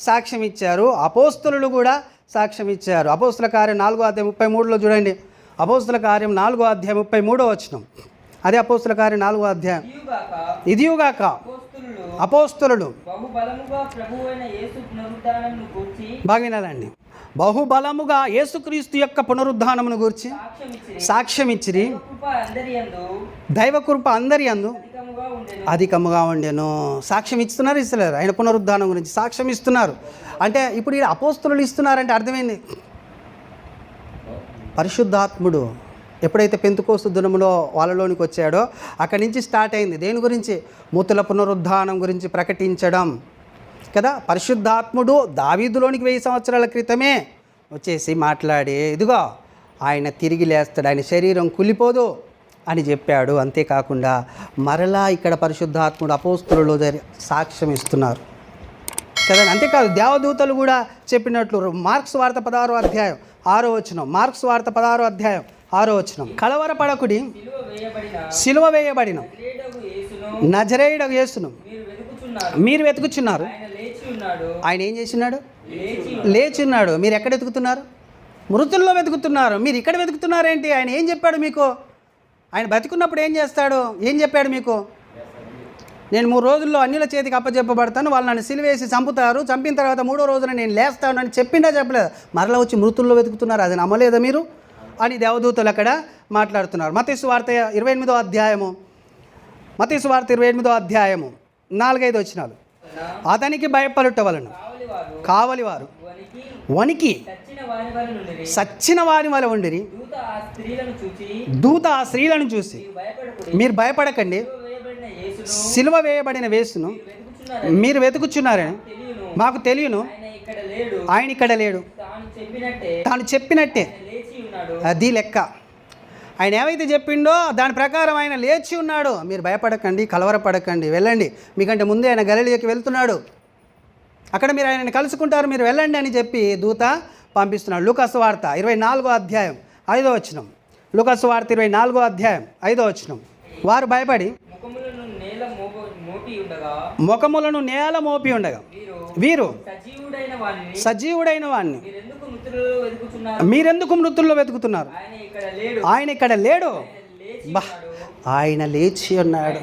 సాక్ష్యం ఇచ్చారు, అపోస్తలులు కూడా సాక్ష్యం ఇచ్చారు. అపోస్తల కార్యం 4వ అధ్యాయం 33లో చూడండి. అపోస్తల కార్యం 4వ అధ్యాయం 33వ వచనం. అదే అపోస్తల కార్యం 4వ అధ్యాయం. ఇదియుగాక అపోస్తలులు బాగా వినాలండి, బహుబలముగా యేసుక్రీస్తు యొక్క పునరుద్ధానమును గురించి సాక్ష్యం ఇచ్చిరి. దైవకృప అందరి యందు అధికముగా ఉండెను. సాక్ష్యం ఇస్తున్నారు. ఆయన పునరుద్ధానం గురించి సాక్ష్యం ఇస్తున్నారు. అంటే ఇప్పుడు ఈ అపోస్తలులు ఇస్తున్నారంటే అర్థమైంది, పరిశుద్ధాత్ముడు ఎప్పుడైతే పెంతుకోస్తు దినములో వాళ్ళలోనికి వచ్చాడో అక్కడి నుంచి స్టార్ట్ అయింది. దేని గురించి? మూతుల పునరుద్ధానం గురించి ప్రకటించడం కదా. పరిశుద్ధాత్ముడు దావీదులోనికి 1000 సంవత్సరాల క్రితమే వచ్చేసి మాట్లాడి, ఇదిగో ఆయన తిరిగి లేస్తాడు, ఆయన శరీరం కులిపోదు అని చెప్పాడు. అంతేకాకుండా మరలా ఇక్కడ పరిశుద్ధాత్ముడు అపోస్తులలో సాక్ష్యం ఇస్తున్నారు కదా. అంతేకాదు దేవదూతలు కూడా చెప్పినట్లు మార్క్స్ వార్త 16వ అధ్యాయం 6వ వచనం, మార్క్స్ వార్త 16వ అధ్యాయం 6వ వచనం, కలవరపడకుడి, సిలువ వేయబడిన నజరేయుడగు యేసును మీరు వెతుకుచున్నారు. ఆయన ఏం చేస్తున్నాడు? లేచున్నాడు. మీరు ఎక్కడ వెతుకుతున్నారు? మృతుల్లో వెతుకుతున్నారు. మీరు ఇక్కడ వెతుకుతున్నారేంటి? ఆయన ఏం చెప్పాడు మీకు? ఆయన బతికున్నప్పుడు ఏం చేస్తాడు? ఏం చెప్పాడు మీకు? నేను 3 రోజుల్లో అన్యుల చేతికి అప్పచెప్పబడతాను, వాళ్ళు నన్ను సిలువేసి చంపుతారు, చంపిన తర్వాత 3వ రోజున నేను లేస్తాను అని చెప్పిండా చెప్పలేదు? మరలా వచ్చి మృతుల్లో వెతుకుతున్నారు. అది నమ్మలేదా మీరు అని దేవదూతలు అక్కడ మాట్లాడుతున్నారు. మత్తయి సువార్త 28వ అధ్యాయము, మత్తయి సువార్త 28వ అధ్యాయము 4-5 వచనాలు. అతనికి భయపడుట వలన కావలివారు వణికి సచ్చిన వారి వలె ఉండిరి. దూత ఆ స్త్రీలను చూసి మీరు భయపడకండి, సిలువ వేయబడిన యేసును మీరు వెతుకుచున్నారని మాకు తెలియను, ఆయన ఇక్కడ లేడు. తాను చెప్పినట్టే అది లెక్క. ఆయన ఏమైతే చెప్పిండో దాని ప్రకారం ఆయన లేచి ఉన్నాడు. మీరు భయపడకండి, కలవరపడకండి, వెళ్ళండి, మీకంటే ముందే ఆయన గలిలయకి వెళ్తున్నాడు, అక్కడ మీరు ఆయనని కలుసుకుంటారు, మీరు వెళ్ళండి అని చెప్పి దూత పంపిస్తున్నాడు. లూకాసు వార్త 24వ అధ్యాయం 5వ వచనం, లూకాసు వార్త 24వ అధ్యాయం 5వ వచనం. వారు భయపడి ముఖములను నేల మోపి ఉండగా వీరు సజీవుడైన వాణ్ణి మీరెందుకు మృతుల్లో వెతుకుతున్నారు? ఆయన ఇక్కడ లేడు. ఆయన లేచి ఉన్నాడు.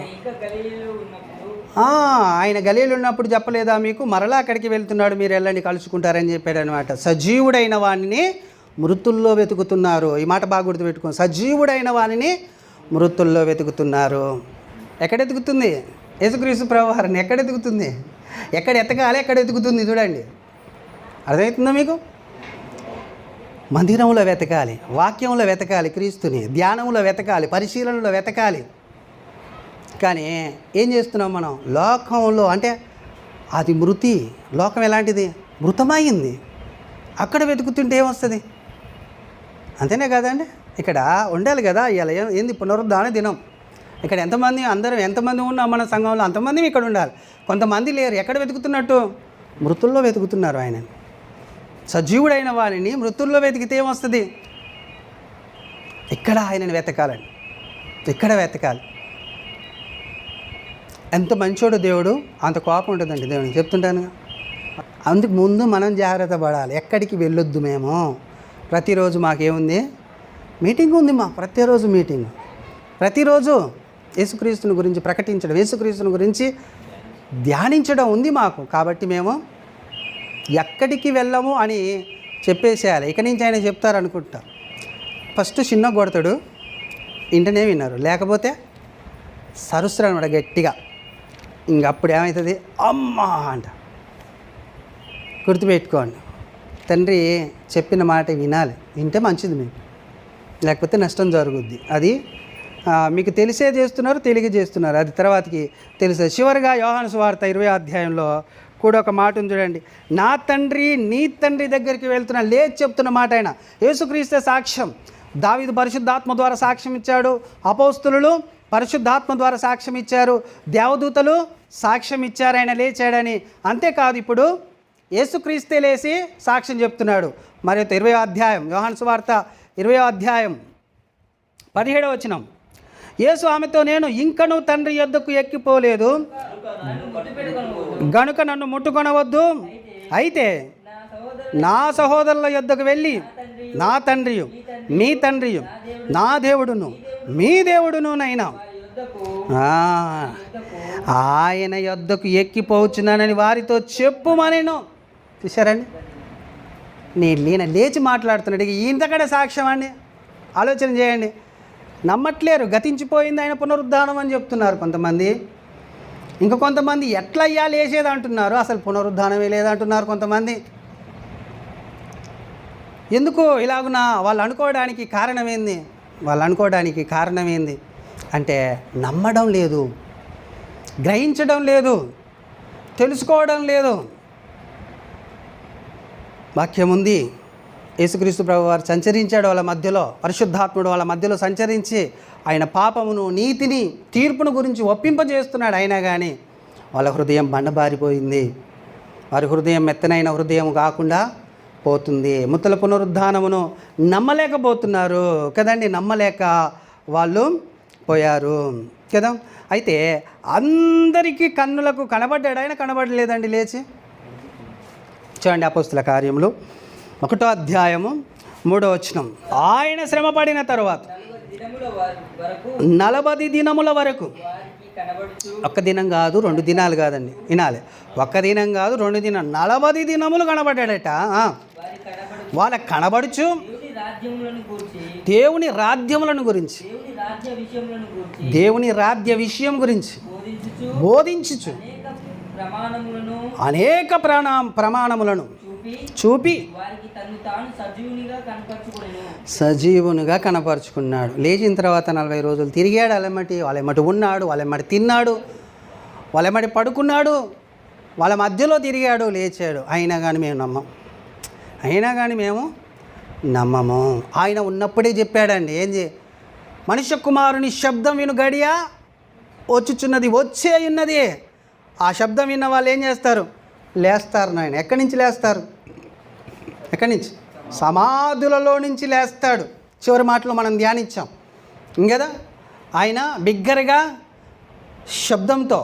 ఆయన గలీలు ఉన్నప్పుడు చెప్పలేదా మీకు? మరలా అక్కడికి వెళ్తున్నాడు, మీరు వెళ్ళండి కలుసుకుంటారని చెప్పాడు అనమాట. సజీవుడైన వాణిని మృతుల్లో వెతుకుతున్నారు. ఈ మాట బాగా గుర్తుపెట్టుకోండి. సజీవుడైన వాణిని మృతుల్లో వెతుకుతున్నారు. ఎక్కడ ఎతుకుతుంది? యేసుక్రీస్తు ప్రభువారిని ఎక్కడ ఎతుకుతుంది? ఎక్కడ ఎతకాలి, ఎక్కడ ఎతుకుతుంది చూడండి. అర్థమవుతుందా మీకు? మందిరంలో వెతకాలి, వాక్యంలో వెతకాలి, క్రీస్తుని ధ్యానంలో వెతకాలి, పరిశీలనలో వెతకాలి. కానీ ఏం చేస్తున్నాం మనం? లోకంలో అంటే అది మృతి. లోకం ఎలాంటిది? మృతమైంది. అక్కడ వెతుకుతుంటే ఏమొస్తుంది? అంతేనే కదండి. ఇక్కడ ఉండాలి కదా. ఇలా ఏంది పునరుద్ధాన దినం. ఇక్కడ ఎంతమంది, అందరం ఎంతమంది ఉన్నా మన సంఘంలో అంతమంది ఇక్కడ ఉండాలి. కొంతమంది లేరు. ఎక్కడ వెతుకుతున్నట్టు? మృతుల్లో వెతుకుతున్నారు ఆయనని. సజీవుడైన వారిని మృతుల్లో వెతికితే ఏమొస్తుంది? ఇక్కడ ఆయనని వెతకాలండి, ఇక్కడ వెతకాలి. ఎంత మంచోడు దేవుడు, అంత కోపం ఉంటుందండి దేవుడికి, చెప్తుంటాను. అందుకు ముందు మనం జాగ్రత్త పడాలి. ఎక్కడికి వెళ్ళొద్దు. మేము ప్రతిరోజు మాకేముంది? మీటింగ్ ఉంది. ప్రతిరోజు మీటింగ్, ప్రతిరోజు యేసుక్రీస్తుని గురించి ప్రకటించడం, యేసుక్రీస్తుని గురించి ధ్యానించడం ఉంది మాకు. కాబట్టి మేము ఎక్కడికి వెళ్ళము అని చెప్పేసేయాలి. ఇక నుంచి ఆయన చెప్తారనుకుంటా. ఫస్ట్ చిన్న కొడతాడు, ఇంటనే విన్నారు, లేకపోతే సరుస్త్రం అనమాట గట్టిగా. ఇంకప్పుడు ఏమవుతుంది? అమ్మా అంట. గుర్తుపెట్టుకోండి, తండ్రి చెప్పిన మాట వినాలి. వింటే మంచిది మీకు, లేకపోతే నష్టం జరుగుద్ది. అది మీకు తెలిసే చేస్తున్నారు, తెలియజేస్తున్నారు, అది తర్వాతకి తెలుస్తుంది. చివరిగా యోహాను సువార్త 20వ అధ్యాయంలో కూడా ఒక మాట ఉంది చూడండి. నా తండ్రి నీ తండ్రి దగ్గరికి వెళ్తున్నా, లేచి చెప్తున్న మాట ఆయన. యేసుక్రీస్తే సాక్ష్యం. దావీదు పరిశుద్ధాత్మ ద్వారా సాక్ష్యం ఇచ్చాడు, అపోస్తులు పరిశుద్ధాత్మ ద్వారా సాక్ష్యం ఇచ్చారు, దేవదూతలు సాక్ష్యం ఇచ్చారు ఆయన లేచాడని. అంతేకాదు, ఇప్పుడు యేసుక్రీస్తే లేచి సాక్ష్యం చెప్తున్నాడు. మరి 20వ అధ్యాయం యోహాను సువార్త 20వ అధ్యాయం 17వ వచనం. యేసు ఆమెతో, నేను ఇంకను తండ్రి యొద్దకు ఎక్కిపోలేదు గనుక నన్ను ముట్టుకొనవద్దు. అయితే నా సహోదరుల యొద్దకు వెళ్ళి నా తండ్రియు మీ తండ్రియు నా దేవుడును మీ దేవుడునునైనా ఆయన యొద్దకు ఎక్కిపోవచ్చున్నానని వారితో చెప్పుమనెను. చూశారండి, నేను లేచి మాట్లాడుతున్నాడు. ఇంతకడే సాక్ష్యం అండి. ఆలోచన చేయండి. నమ్మట్లేరు. గతించిపోయింది ఆయన పునరుద్ధానం అని చెప్తున్నారు కొంతమంది. ఇంకా కొంతమంది ఎట్లా అయ్యా లేచేది అంటున్నారు, అసలు పునరుద్ధానమే లేదంటున్నారు కొంతమంది. ఎందుకు ఇలాగున వాళ్ళు అనుకోవడానికి కారణం ఏంది? వాళ్ళు అనుకోవడానికి కారణం ఏంది అంటే నమ్మడం లేదు, గ్రహించడం లేదు, తెలుసుకోవడం లేదు. వాక్యం ఉంది, యేసుక్రీస్తు ప్రభువారు సంచరించాడు వాళ్ళ మధ్యలో, పరిశుద్ధాత్ముడు వాళ్ళ మధ్యలో సంచరించి ఆయన పాపమును, నీతిని, తీర్పును గురించి ఒప్పింపజేస్తున్నాడు. అయినా కానీ వాళ్ళ హృదయం బండబారిపోయింది. వారి హృదయం మెత్తనైన హృదయం కాకుండా పోతుంది. ముత్తల పునరుద్ధానమును నమ్మలేకపోతున్నారు కదండి, నమ్మలేక వాళ్ళు పోయారు కదా. అయితే అందరికీ కన్నులకు కనబడ్డాడు ఆయన, కనబడలేదండి లేచి. చూడండి అపోస్తుల కార్యములు 1వ అధ్యాయము 3వ వచనం. ఆయన శ్రమ పడిన తరువాత 40 దినముల వరకు, ఒక్క దినం కాదు 2 దినాలు కాదండి, వినాలి, ఒక్క దినం కాదు 2 దినాలు, 40 దినములు కనబడ్డాడట. వాళ్ళకి కనబడుచు దేవుని రాజ్యములను గురించి, దేవుని రాజ్య విషయం గురించి బోధించుచు అనేక ప్రమాణములను చూపి సజీవునిగా కనపరుచుకున్నాడు. లేచిన తర్వాత 40 రోజులు తిరిగాడు. వాళ్ళెమ్మటి ఉన్నాడు, వాళ్ళెమ్మటి తిన్నాడు, వాళ్ళెమ్మటి పడుకున్నాడు, వాళ్ళ మధ్యలో తిరిగాడు, లేచాడు. అయినా కానీ మేము నమ్మము. ఆయన ఉన్నప్పుడే చెప్పాడండి, మనుష్య కుమారుని శబ్దం విను గడియ వచ్చుచున్నది, వచ్చే ఉన్నది. ఆ శబ్దం విన్న వాళ్ళు ఏం చేస్తారు? లేస్తారు. నాయన ఎక్కడి నుంచి లేస్తారు? ఎక్కడి నుంచి? సమాధులలో నుంచి లేస్తాడు. చివరి మాటలో మనం ధ్యానించాం ఇంకదా. ఆయన బిగ్గరగా శబ్దంతో,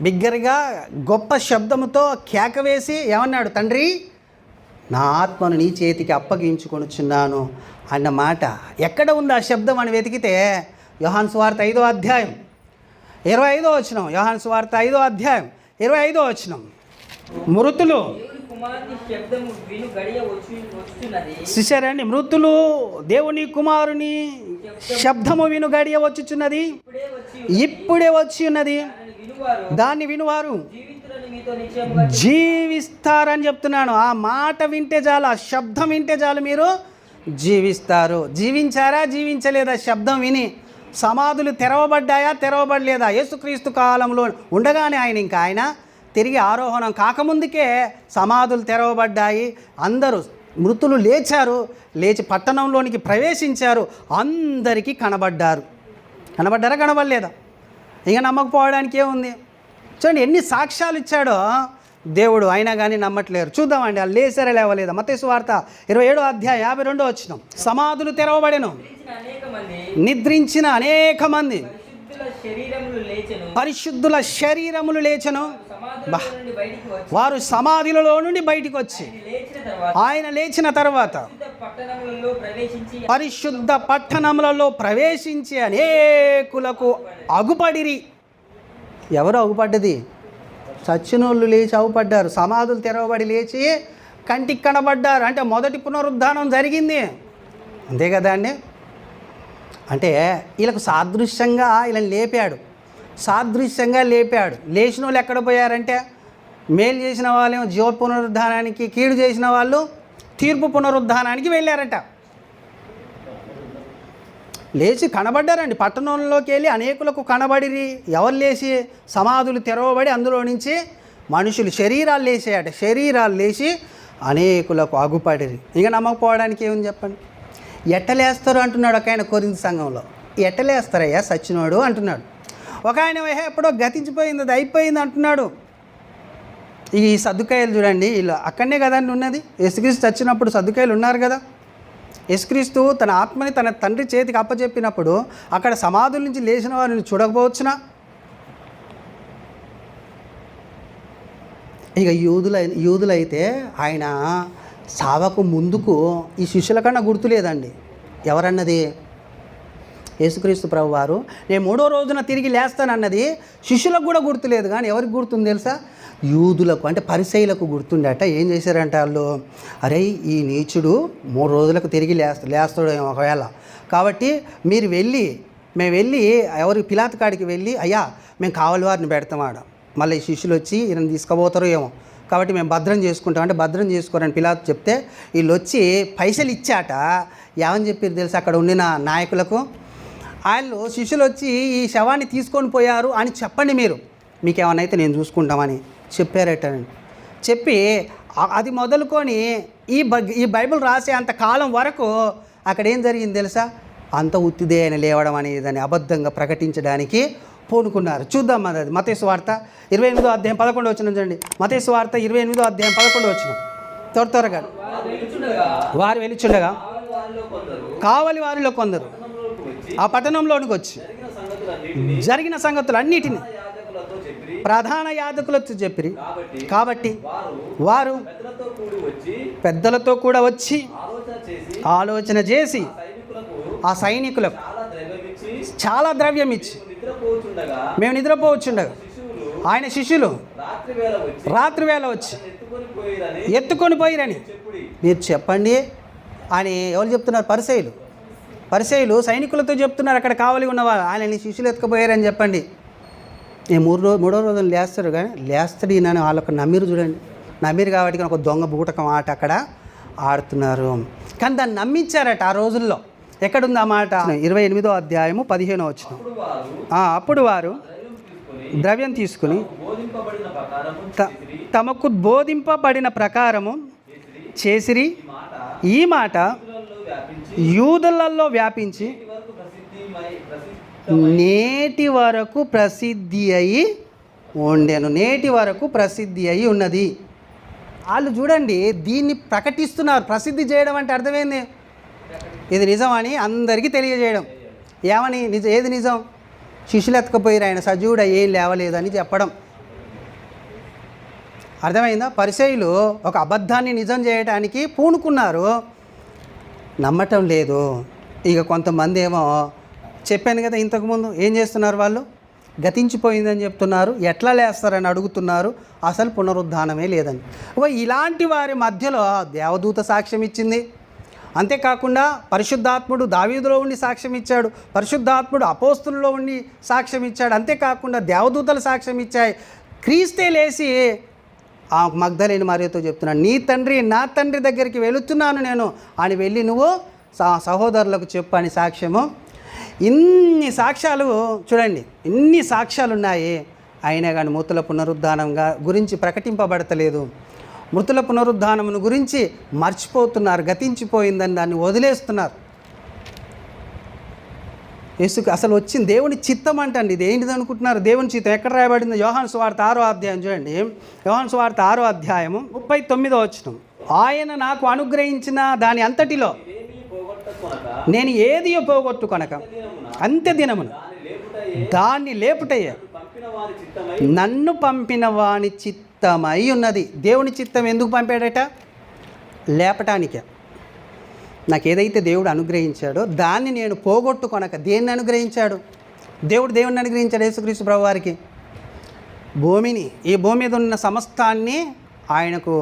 బిగ్గరగా గొప్ప శబ్దంతో కేక వేసి ఏమన్నాడు? తండ్రి, నా ఆత్మను నీ చేతికి అప్పగించుకొనుచున్నాను అన్న మాట ఎక్కడ ఉంది ఆ శబ్దం అని వెతికితే యోహాను సువార్త 5వ అధ్యాయం 25వ వచనం. యోహాను సువార్త 5వ అధ్యాయం 25వ వచనం. మృతులు చూశారండి, మృతులు దేవుని కుమారుని శబ్దము విను గడియ వచ్చుచున్నది, ఇప్పుడే వచ్చి ఉన్నది, దాన్ని వినువారు జీవిస్తారని చెప్తున్నాను. ఆ మాట వింటే చాలు, ఆ శబ్దం వింటే చాలు, మీరు జీవిస్తారు. జీవించారా? జీవించలేదా? శబ్దం విని సమాధులు తెరవబడ్డాయా? తెరవబడలేదా? యేసుక్రీస్తు కాలంలో ఉండగానే ఆయన తిరిగి ఆరోహణం కాకముందుకే సమాధులు తెరవబడ్డాయి. అందరూ మృతులు లేచారు, లేచి పట్టణంలోనికి ప్రవేశించారు, అందరికీ కనబడ్డారు. కనబడ్డారా? కనబడలేదా? ఇక నమ్మకపోవడానికి ఏముంది? చూడండి ఎన్ని సాక్ష్యాలు ఇచ్చాడో దేవుడు, అయినా కానీ నమ్మట్లేరు. చూద్దామండి వాళ్ళు లేచారా లేవలేదా. మత్తయి సువార్త 27వ అధ్యాయం 52వ వచనం. సమాధులు తెరవబడెను, నిద్రించిన అనేక మంది పరిశుద్ధుల శరీరములు లేచెను. వారు సమాధిలో నుండి బయటికి వచ్చి ఆయన లేచిన తర్వాత పరిశుద్ధ పట్టణములలో ప్రవేశించి అనేకులకు అగుపడిరి. ఎవరు అగుపడ్డది? చచ్చినోళ్ళు లేచి అగుపడ్డారు. సమాధులు తెరవబడి లేచి కంటికి కనబడ్డారు. అంటే మొదటి పునరుద్ధానం జరిగింది, అంతే కదా అండి. అంటే వీళ్ళకు సాదృశ్యంగా వీళ్ళని లేపాడు, సాదృశ్యంగా లేపాడు. లేచిన వాళ్ళు ఎక్కడ పోయారంటే, మేలు చేసిన వాళ్ళేమో జీవ పునరుద్ధానానికి, కీడు చేసిన వాళ్ళు తీర్పు పునరుద్ధానానికి వెళ్ళారట. లేచి కనబడ్డారండి. పట్టణంలోకి వెళ్ళి అనేకులకు కనబడిరి. ఎవరు లేచి? సమాధులు తెరవబడి అందులో నుంచి మనుషులు శరీరాలు లేచాయట. శరీరాలు లేచి అనేకులకు అగుపడిరి. ఇక నమ్మకపోవడానికి ఏముంది చెప్పండి. ఎట్టలేస్తారు అంటున్నాడు ఒక ఆయన కొరింథీ సంఘంలో. ఎట్టలేస్తారయ్యా సచ్చినోడు అంటున్నాడు. ఒక ఆయన ఎప్పుడో గతించిపోయింది, అది అయిపోయింది అంటున్నాడు. ఈ సద్దుకాయలు చూడండి, వీళ్ళు అక్కడనే కదండి ఉన్నది. యేసుక్రీస్తు చచ్చినప్పుడు సద్దుకాయలు ఉన్నారు కదా. యేసుక్రీస్తు తన ఆత్మని తన తండ్రి చేతికి అప్పచెప్పినప్పుడు అక్కడ సమాధుల నుంచి లేచిన వారిని చూడకపోవచ్చునా? ఇక యూదులైతే ఆయన సావకు ముందుకు ఈ శిష్యుల కన్నా గుర్తులేదండి. ఎవరన్నది? యేసుక్రీస్తు ప్రభువారు నేను 3వ రోజున తిరిగి లేస్తానన్నది శిష్యులకు కూడా గుర్తులేదు. కానీ ఎవరికి గుర్తుంది తెలుసా? యూదులకు, అంటే పరిసయ్యులకు గుర్తుండట. ఏం చేశారంటే వాళ్ళు, అరే ఈ నీచుడు 3 రోజులకు తిరిగి లేస్తాడు ఒకవేళ, కాబట్టి మేము వెళ్ళి ఎవరి పిలాతు కాడికి వెళ్ళి, అయ్యా మేము కావలి వారిని పెడతామాడ, మళ్ళీ ఈ శిష్యులు వచ్చి ఈయన తీసుకుపోతారో ఏమో, కాబట్టి మేము భద్రం చేసుకుంటాం అంటే భద్రం చేసుకోరని పిలాతు చెప్తే వీళ్ళు వచ్చి పైసలు ఇచ్చాట. ఏమని చెప్పారు తెలుసు అక్కడ ఉండిన నాయకులకు? వాళ్ళు శిష్యులు వచ్చి ఈ శవాన్ని తీసుకొని పోయారు అని చెప్పండి, మీరు మీకు ఏమన్నా అయితే నేను చూసుకుంటామని చెప్పారటండి. చెప్పి అది మొదలుకొని ఈ బైబిల్ రాసే అంత కాలం వరకు అక్కడ ఏం జరిగింది తెలుసా? అంత ఉత్తిదే అని లేవడం అనేదని అబద్ధంగా ప్రకటించడానికి పూనుకున్నారు. చూద్దాం అది మత్తయి సువార్త 28వ అధ్యాయం 11వ వచనం చూడండి. మత్తయి సువార్త 28వ అధ్యాయం 11వ వచనం. త్వరగా. వారు వెలుచుండగా కావలి వారిలో కొందరు ఆ పట్టణంలోనికి వచ్చి జరిగిన సంగతులన్నిటిని ప్రధాన యాజకులతో చెప్పిరి. కాబట్టి వారు పెద్దలతో కూడా వచ్చి ఆలోచన చేసి ఆ సైనికులకు చాలా ద్రవ్యం ఇచ్చి మేము నిద్రపోవచ్చుండగా ఆయన శిష్యులు రాత్రి వేళ వచ్చి ఎత్తుకొని పోయిరని మీరు చెప్పండి అని ఎవరు చెప్తున్నారు? పరిసయ్యులు సైనికులతో చెప్తున్నారు. అక్కడ కావలి ఉన్నవాళ్ళు ఆయన శిష్యులు ఎత్తుకుపోయారని చెప్పండి. నేను మూడో రోజున లేస్తారు, కానీ లేస్తాడు ఈయన వాళ్ళకు నమ్మిరు. చూడండి, నమ్మిరు కాబట్టి ఒక దొంగ బూటకం ఆట అక్కడ ఆడుతున్నారు. కానీ దాన్ని నమ్మించారట ఆ రోజుల్లో. ఎక్కడుంది ఆ మాట? 28వ అధ్యాయము 15వ వచనం. అప్పుడు వారు ద్రవ్యం తీసుకుని తమకు బోధింపబడిన ప్రకారము చేసిరి. ఈ మాట యూదులలో వ్యాపించి నేటి వరకు ప్రసిద్ధి అయి ఉండెను. నేటి వరకు ప్రసిద్ధి అయి ఉన్నది. వాళ్ళు చూడండి దీన్ని ప్రకటిస్తున్నారు. ప్రసిద్ధి చేయడం అంటే అర్థమైంది, ఇది నిజం అని అందరికీ తెలియజేయడం. ఏమని? ఏది నిజం? శిష్యులు ఎత్తకపోయారు, ఆయన సజీవుడు ఏం లేవలేదని చెప్పడం. అర్థమైందా? పరిసయ్యులు ఒక అబద్ధాన్ని నిజం చేయడానికి పూనుకున్నారు, నమ్మటం లేదు. ఇక కొంతమంది ఏమో చెప్పాను కదా ఇంతకుముందు, ఏం చేస్తున్నారు? వాళ్ళు గతించిపోయిందని చెప్తున్నారు, ఎట్లా లేస్తారని అడుగుతున్నారు, అసలు పునరుద్ధానమే లేదని. ఇలాంటి వారి మధ్యలో దేవదూత సాక్ష్యం ఇచ్చింది. అంతేకాకుండా పరిశుద్ధాత్ముడు దావీదులో ఉండి సాక్ష్యం ఇచ్చాడు, పరిశుద్ధాత్ముడు అపోస్తులలో ఉండి సాక్ష్యం ఇచ్చాడు. అంతేకాకుండా దేవదూతలు సాక్ష్యం ఇచ్చాయి. క్రీస్తే లేచి ఆ మగ్దలేని మరియతో చెప్తున్నాడు, నీ తండ్రి నా తండ్రి దగ్గరికి వెళుతున్నాను నేను అని వెళ్ళి నువ్వు సహోదరులకు చెప్పు అని సాక్ష్యము. ఇన్ని సాక్ష్యాలు చూడండి, ఇన్ని సాక్ష్యాలు ఉన్నాయి. అయినా కానీ మృతుల పునరుద్ధానంగా గురించి ప్రకటింపబడతలేదు. మృతుల పునరుద్ధానమును గురించి మర్చిపోతున్నారు, గతించిపోయిందని దాన్ని వదిలేస్తున్నారు. యేసుకు అసలు వచ్చింది దేవుని చిత్తం అంటండి. ఇది ఏంటిది అనుకుంటున్నారు? దేవుని చిత్తం ఎక్కడ రాయబడింది? యోహాను సువార్త 6వ అధ్యాయం చూడండి. యోహాను సువార్త 6వ అధ్యాయము 39వ వచనం. ఆయన నాకు అనుగ్రహించిన దాని అంతటిలో నేను ఏది పోగొట్టుకొనక అంత్య దినమున దాన్ని లేపుటయ్యే నన్ను పంపిన వాని చిత్తమై ఉన్నది. దేవుని చిత్తం ఎందుకు పంపాడట? లేపటానికే. నాకు ఏదైతే దేవుడు అనుగ్రహించాడో దాన్ని నేను పోగొట్టుకొనక. దేన్ని అనుగ్రహించాడు? దేవుడిని అనుగ్రహించాడు యేసుక్రీస్తు ప్రభు వారికి. భూమిని, ఈ భూమి మీద ఉన్న సమస్తాన్ని ఆయనకు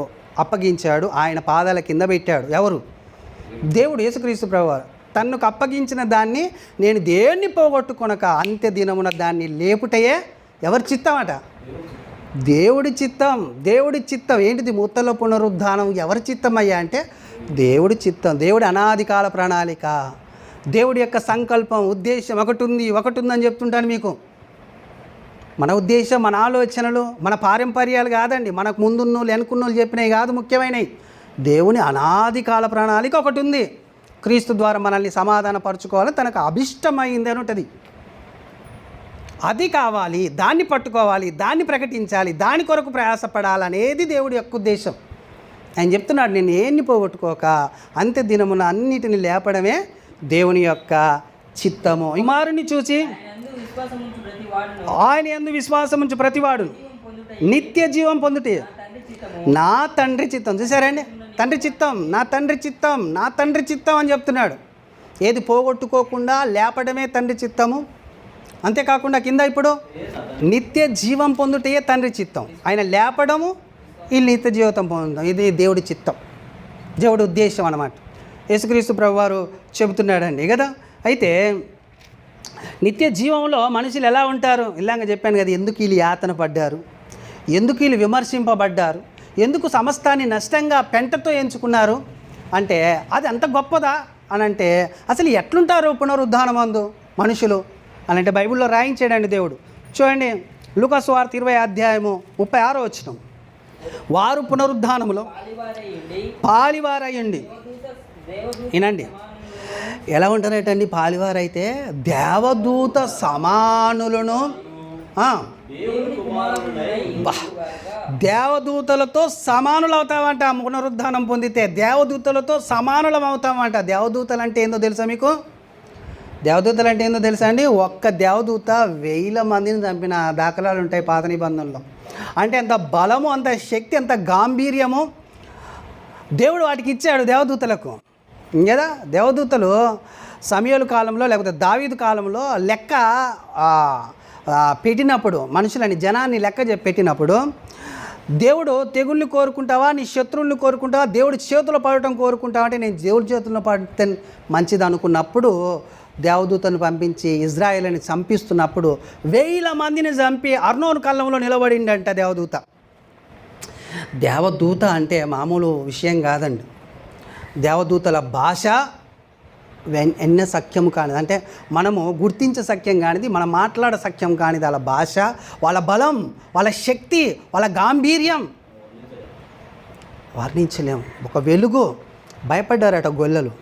అప్పగించాడు, ఆయన పాదాల కింద పెట్టాడు. ఎవరు? దేవుడు యేసుక్రీస్తు ప్రభువారు. తనకు అప్పగించిన దాన్ని నేను దేన్ని పోగొట్టుకొనక అంత్య దినమున దాన్ని లేపుటయే ఎవరి చిత్తం అట? దేవుడి చిత్తం. దేవుడి చిత్తం ఏంటిది? మృతుల పునరుద్ధానం ఎవరి చిత్తం అయ్యా అంటే దేవుడి చిత్తం. దేవుడి అనాది కాల ప్రణాళిక, దేవుడి యొక్క సంకల్పం, ఉద్దేశం ఒకటి ఉందని చెప్తుంటాను మీకు. మన ఉద్దేశం, మన ఆలోచనలు, మన పారంపర్యాలు కాదండి, మనకు ముందున్నోళ్ళు వెనుకున్నోళ్ళు చెప్పినవి కాదు ముఖ్యమైనవి. దేవుని అనాది కాల ప్రణాళిక ఒకటి ఉంది. క్రీస్తు ద్వారా మనల్ని సమాధానపరచుకోవాలని తనకు అభిష్టమైంది అని ఉంటుంది. అది కావాలి, దాన్ని పట్టుకోవాలి, దాన్ని ప్రకటించాలి, దాని కొరకు ప్రయాసపడాలనేది దేవుడి యొక్క ఉద్దేశం. ఆయన చెప్తున్నాడు, నేను ఏన్ని పోగొట్టుకోక అంత్య దినమున అన్నిటిని లేపడమే దేవుని యొక్క చిత్తము. కుమారుని చూసి ఆయన యందు విశ్వాసం ఉంచు ప్రతివాడు నిత్య జీవం పొందుటే నా తండ్రి చిత్తం. చూసారండి, తండ్రి చిత్తం, నా తండ్రి చిత్తం, నా తండ్రి చిత్తం అని చెప్తున్నాడు. ఏది పోగొట్టుకోకుండా లేపడమే తండ్రి చిత్తము. అంతేకాకుండా కింద ఇప్పుడు నిత్య జీవం పొందుటే తండ్రి చిత్తం. ఆయన లేపడము, ఈ నిత్య జీవితం పొందడం, ఇది దేవుడి చిత్తం, దేవుడి ఉద్దేశం అన్నమాట. యేసుక్రీస్తు ప్రభువారు చెబుతున్నాడండి కదా. అయితే నిత్య జీవంలో మనుషులు ఎలా ఉంటారు? ఇలాగ చెప్పాను కదా, ఎందుకు వీళ్ళు యాతన పడ్డారు, ఎందుకు వీళ్ళు విమర్శింపబడ్డారు, ఎందుకు సమస్తాన్ని నష్టంగా పెంటతో ఎంచుకున్నారు అంటే అది అంత గొప్పదా అని అంటే అసలు ఎట్లుంటారు పునరుద్ధానమందు మనుషులు అని అంటే బైబిల్లో రాయించాడండి దేవుడు. చూడండి లూకా సువార్త 20 వచనం. వారు పునరుద్ధానములో పాలివారయ్యండి. వినండి ఎలా ఉంటారటండి, పాలివారైతే దేవదూత సమానులను దేవదూతలతో సమానులు అవుతామంట. పునరుద్ధానం పొందితే దేవదూతలతో సమానులం అవుతామంట. దేవదూతలు అంటే ఏందో తెలుసా మీకు? దేవదూతలు అంటే ఏందో తెలుసా అండి? ఒక్క దేవదూత 1000 మందిని చంపిన దాఖలాలు ఉంటాయి పాత నిబంధనలో. అంటే అంత బలము, అంత శక్తి, అంత గాంభీర్యము దేవుడు వాటికి ఇచ్చాడు దేవదూతలకు కదా. దేవదూతలు సమయలు కాలంలో లేకపోతే దావీదు కాలంలో లెక్క పెట్టినప్పుడు, మనుషులని జనాన్ని లెక్క పెట్టినప్పుడు దేవుడు తెగుళ్ళని కోరుకుంటావా, నీ శత్రువుల్ని కోరుకుంటావా, దేవుడి చేతులు పడటం కోరుకుంటావా అంటే నేను దేవుడి చేతుల్లో పడితే మంచిది అనుకున్నప్పుడు దేవదూతను పంపించి ఇజ్రాయేల్ని చంపిస్తున్నప్పుడు 1000 మందిని చంపి అర్నోను కళ్ళంలో నిలబడిండంట దేవదూత. దేవదూత అంటే మామూలు విషయం కాదండి. దేవదూతల భాష ఎన్న సఖ్యం కానిది, అంటే మనము గుర్తించే సఖ్యం కానిది, మనం మాట్లాడే సఖ్యం కానిది. వాళ్ళ భాష, వాళ్ళ బలం, వాళ్ళ శక్తి, వాళ్ళ గాంభీర్యం వర్ణించలేము. ఒక వెలుగు, భయపడ్డారట గొల్లలు.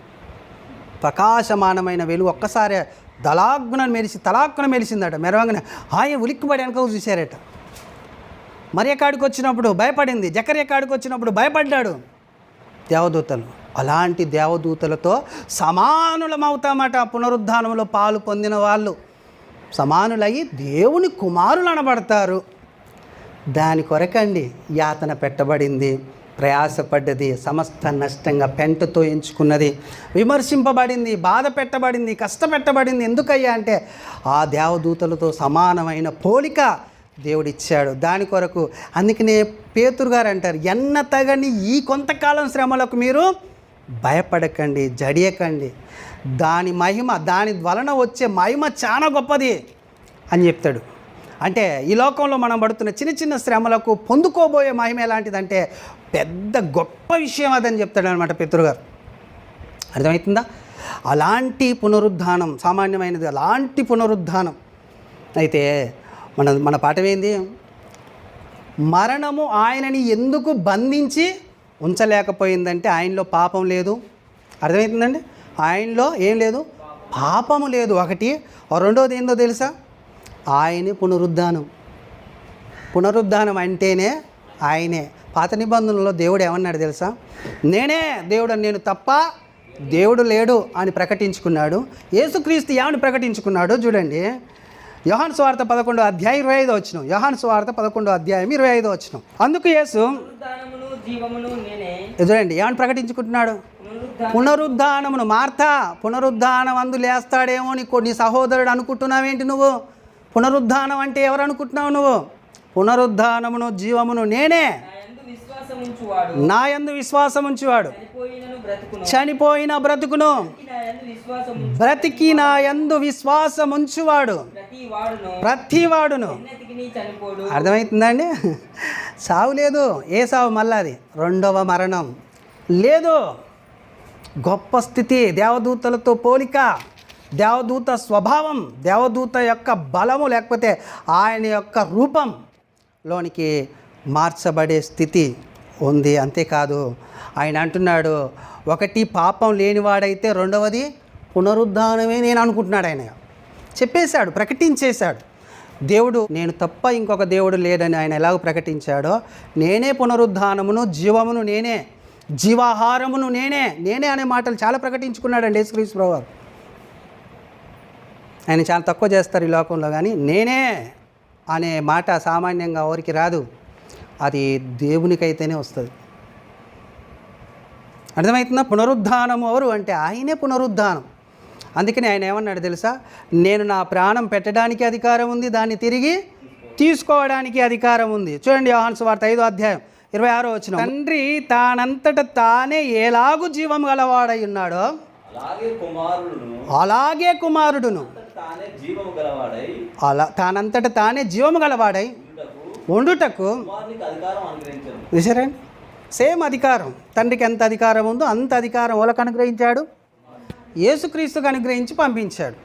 ప్రకాశమానమైన వెలుగు ఒక్కసారి తలాక్కున మెరిసిందట. మెరవంగానే ఉలిక్కిపడి వెనక చూశారట. మరియ కాడికి వచ్చినప్పుడు భయపడింది, జకర్య కాడికి వచ్చినప్పుడు భయపడ్డాడు. దేవదూతలు అలాంటి దేవదూతలతో సమానులమవుతామట. పునరుద్ధానంలో పాలు పొందిన వాళ్ళు సమానులయ్యి దేవుని కుమారులు అనబడతారు. దాని కొరకండి యాతన పెట్టబడింది, ప్రయాసపడ్డది, సమస్త నష్టంగా పెంటతో ఎంచుకున్నది, విమర్శింపబడింది, బాధ పెట్టబడింది, కష్టపెట్టబడింది. ఎందుకయ్యా అంటే ఆ దేవదూతలతో సమానమైన పోలిక దేవుడిచ్చాడు దాని కొరకు. అందుకనే పేతురు గారు అంటారు, ఎన్న తగని ఈ కొంతకాలం శ్రమలకు మీరు భయపడకండి, జడియకండి. దాని మహిమ, దాని వలన వచ్చే మహిమ చాలా గొప్పది అని చెప్తాడు. అంటే ఈ లోకంలో మనం పడుతున్న చిన్న చిన్న శ్రమలకు పొందుకోబోయే మహిమ ఎలాంటిదంటే పెద్ద గొప్ప విషయం అదని చెప్తాడు అనమాట పేతురు గారు. అర్థమవుతుందా? అలాంటి పునరుద్ధానం సామాన్యమైనది, అలాంటి పునరుద్ధానం. అయితే మన పాఠమేంది? మరణము ఆయనని ఎందుకు బంధించి ఉంచలేకపోయిందంటే ఆయనలో పాపం లేదు. అర్థమవుతుందండి? ఆయనలో ఏం లేదు, పాపము లేదు ఒకటి. రెండోది ఏందో తెలుసా? ఆయనే పునరుద్ధానం అంటేనే ఆయనే. పాత నిబంధనలో దేవుడు ఏమన్నాడు తెలుసా? నేనే దేవుడు, నేను తప్ప దేవుడు లేడు అని ప్రకటించుకున్నాడు. యేసుక్రీస్తు ఏమని ప్రకటించుకున్నాడు చూడండి. యోహాను సువార్త 11:25 వచనం. యోహాను సువార్త 11:25 అందుకు యేసు చూడండి ఏమని ప్రకటించుకుంటున్నాడు? పునరుద్ధానమును. మార్తా, పునరుద్ధానం అందు లేస్తాడేమో నీ సహోదరుడు అనుకుంటున్నావేంటి నువ్వు? పునరుద్ధానం అంటే ఎవరు అనుకుంటున్నావు నువ్వు? పునరుద్ధానమును జీవమును నేనే. నా యందు విశ్వాసం ఉంచువాడు చనిపోయిన బ్రతుకును, బ్రతికి నా యందు విశ్వాసం ఉంచువాడు ప్రతివాడును. అర్థమవుతుందండి? సావు లేదు. ఏ సావు? మళ్ళీ అది రెండవ మరణం లేదు. గొప్ప స్థితి, దేవదూతలతో పోలిక, దేవదూత స్వభావం, దేవదూత యొక్క బలము లేకపోతే ఆయన యొక్క రూపంలోనికి మార్చబడే స్థితి ఉంది. అంతేకాదు ఆయన అంటున్నాడు, ఒకటి పాపం లేనివాడైతే రెండవది పునరుద్ధానమే నేను అనుకుంటున్నాడు. ఆయన చెప్పేశాడు, ప్రకటించేశాడు. దేవుడు నేను తప్ప ఇంకొక దేవుడు లేడని ఆయన ఎలాగ ప్రకటించాడో, నేనే పునరుద్ధానమును జీవమును నేనే, జీవాహారమును నేనే అనే మాటలు చాలా ప్రకటించుకున్నాడండి యేసుక్రీస్తు ప్రభువు. ఆయన చాలా తక్కువ చేస్తారు ఈ లోకంలో, కానీ నేనే అనే మాట సామాన్యంగా ఎవరికి రాదు. అది దేవునికైతేనే వస్తుంది. అర్థమవుతుందా? పునరుద్ధానం ఎవరు అంటే ఆయనే పునరుద్ధానం. అందుకని ఆయన ఏమన్నాడు తెలుసా? నేను నా ప్రాణం పెట్టడానికి అధికారం ఉంది, దాన్ని తిరిగి తీసుకోవడానికి అధికారం ఉంది. చూడండి యోహాను సువార్త 5:26 తండ్రి తానంతట తానే ఎలాగూ జీవం గలవాడై ఉన్నాడో అలాగే కుమారుడును తానంతట తానే జీవము గలవాడై వండుటకు చూసారండి, సేమ్ అధికారం. తండ్రికి ఎంత అధికారం ఉందో అంత అధికారం వాళ్ళకు అనుగ్రహించాడు, యేసుక్రీస్తుకు అనుగ్రహించి పంపించాడు.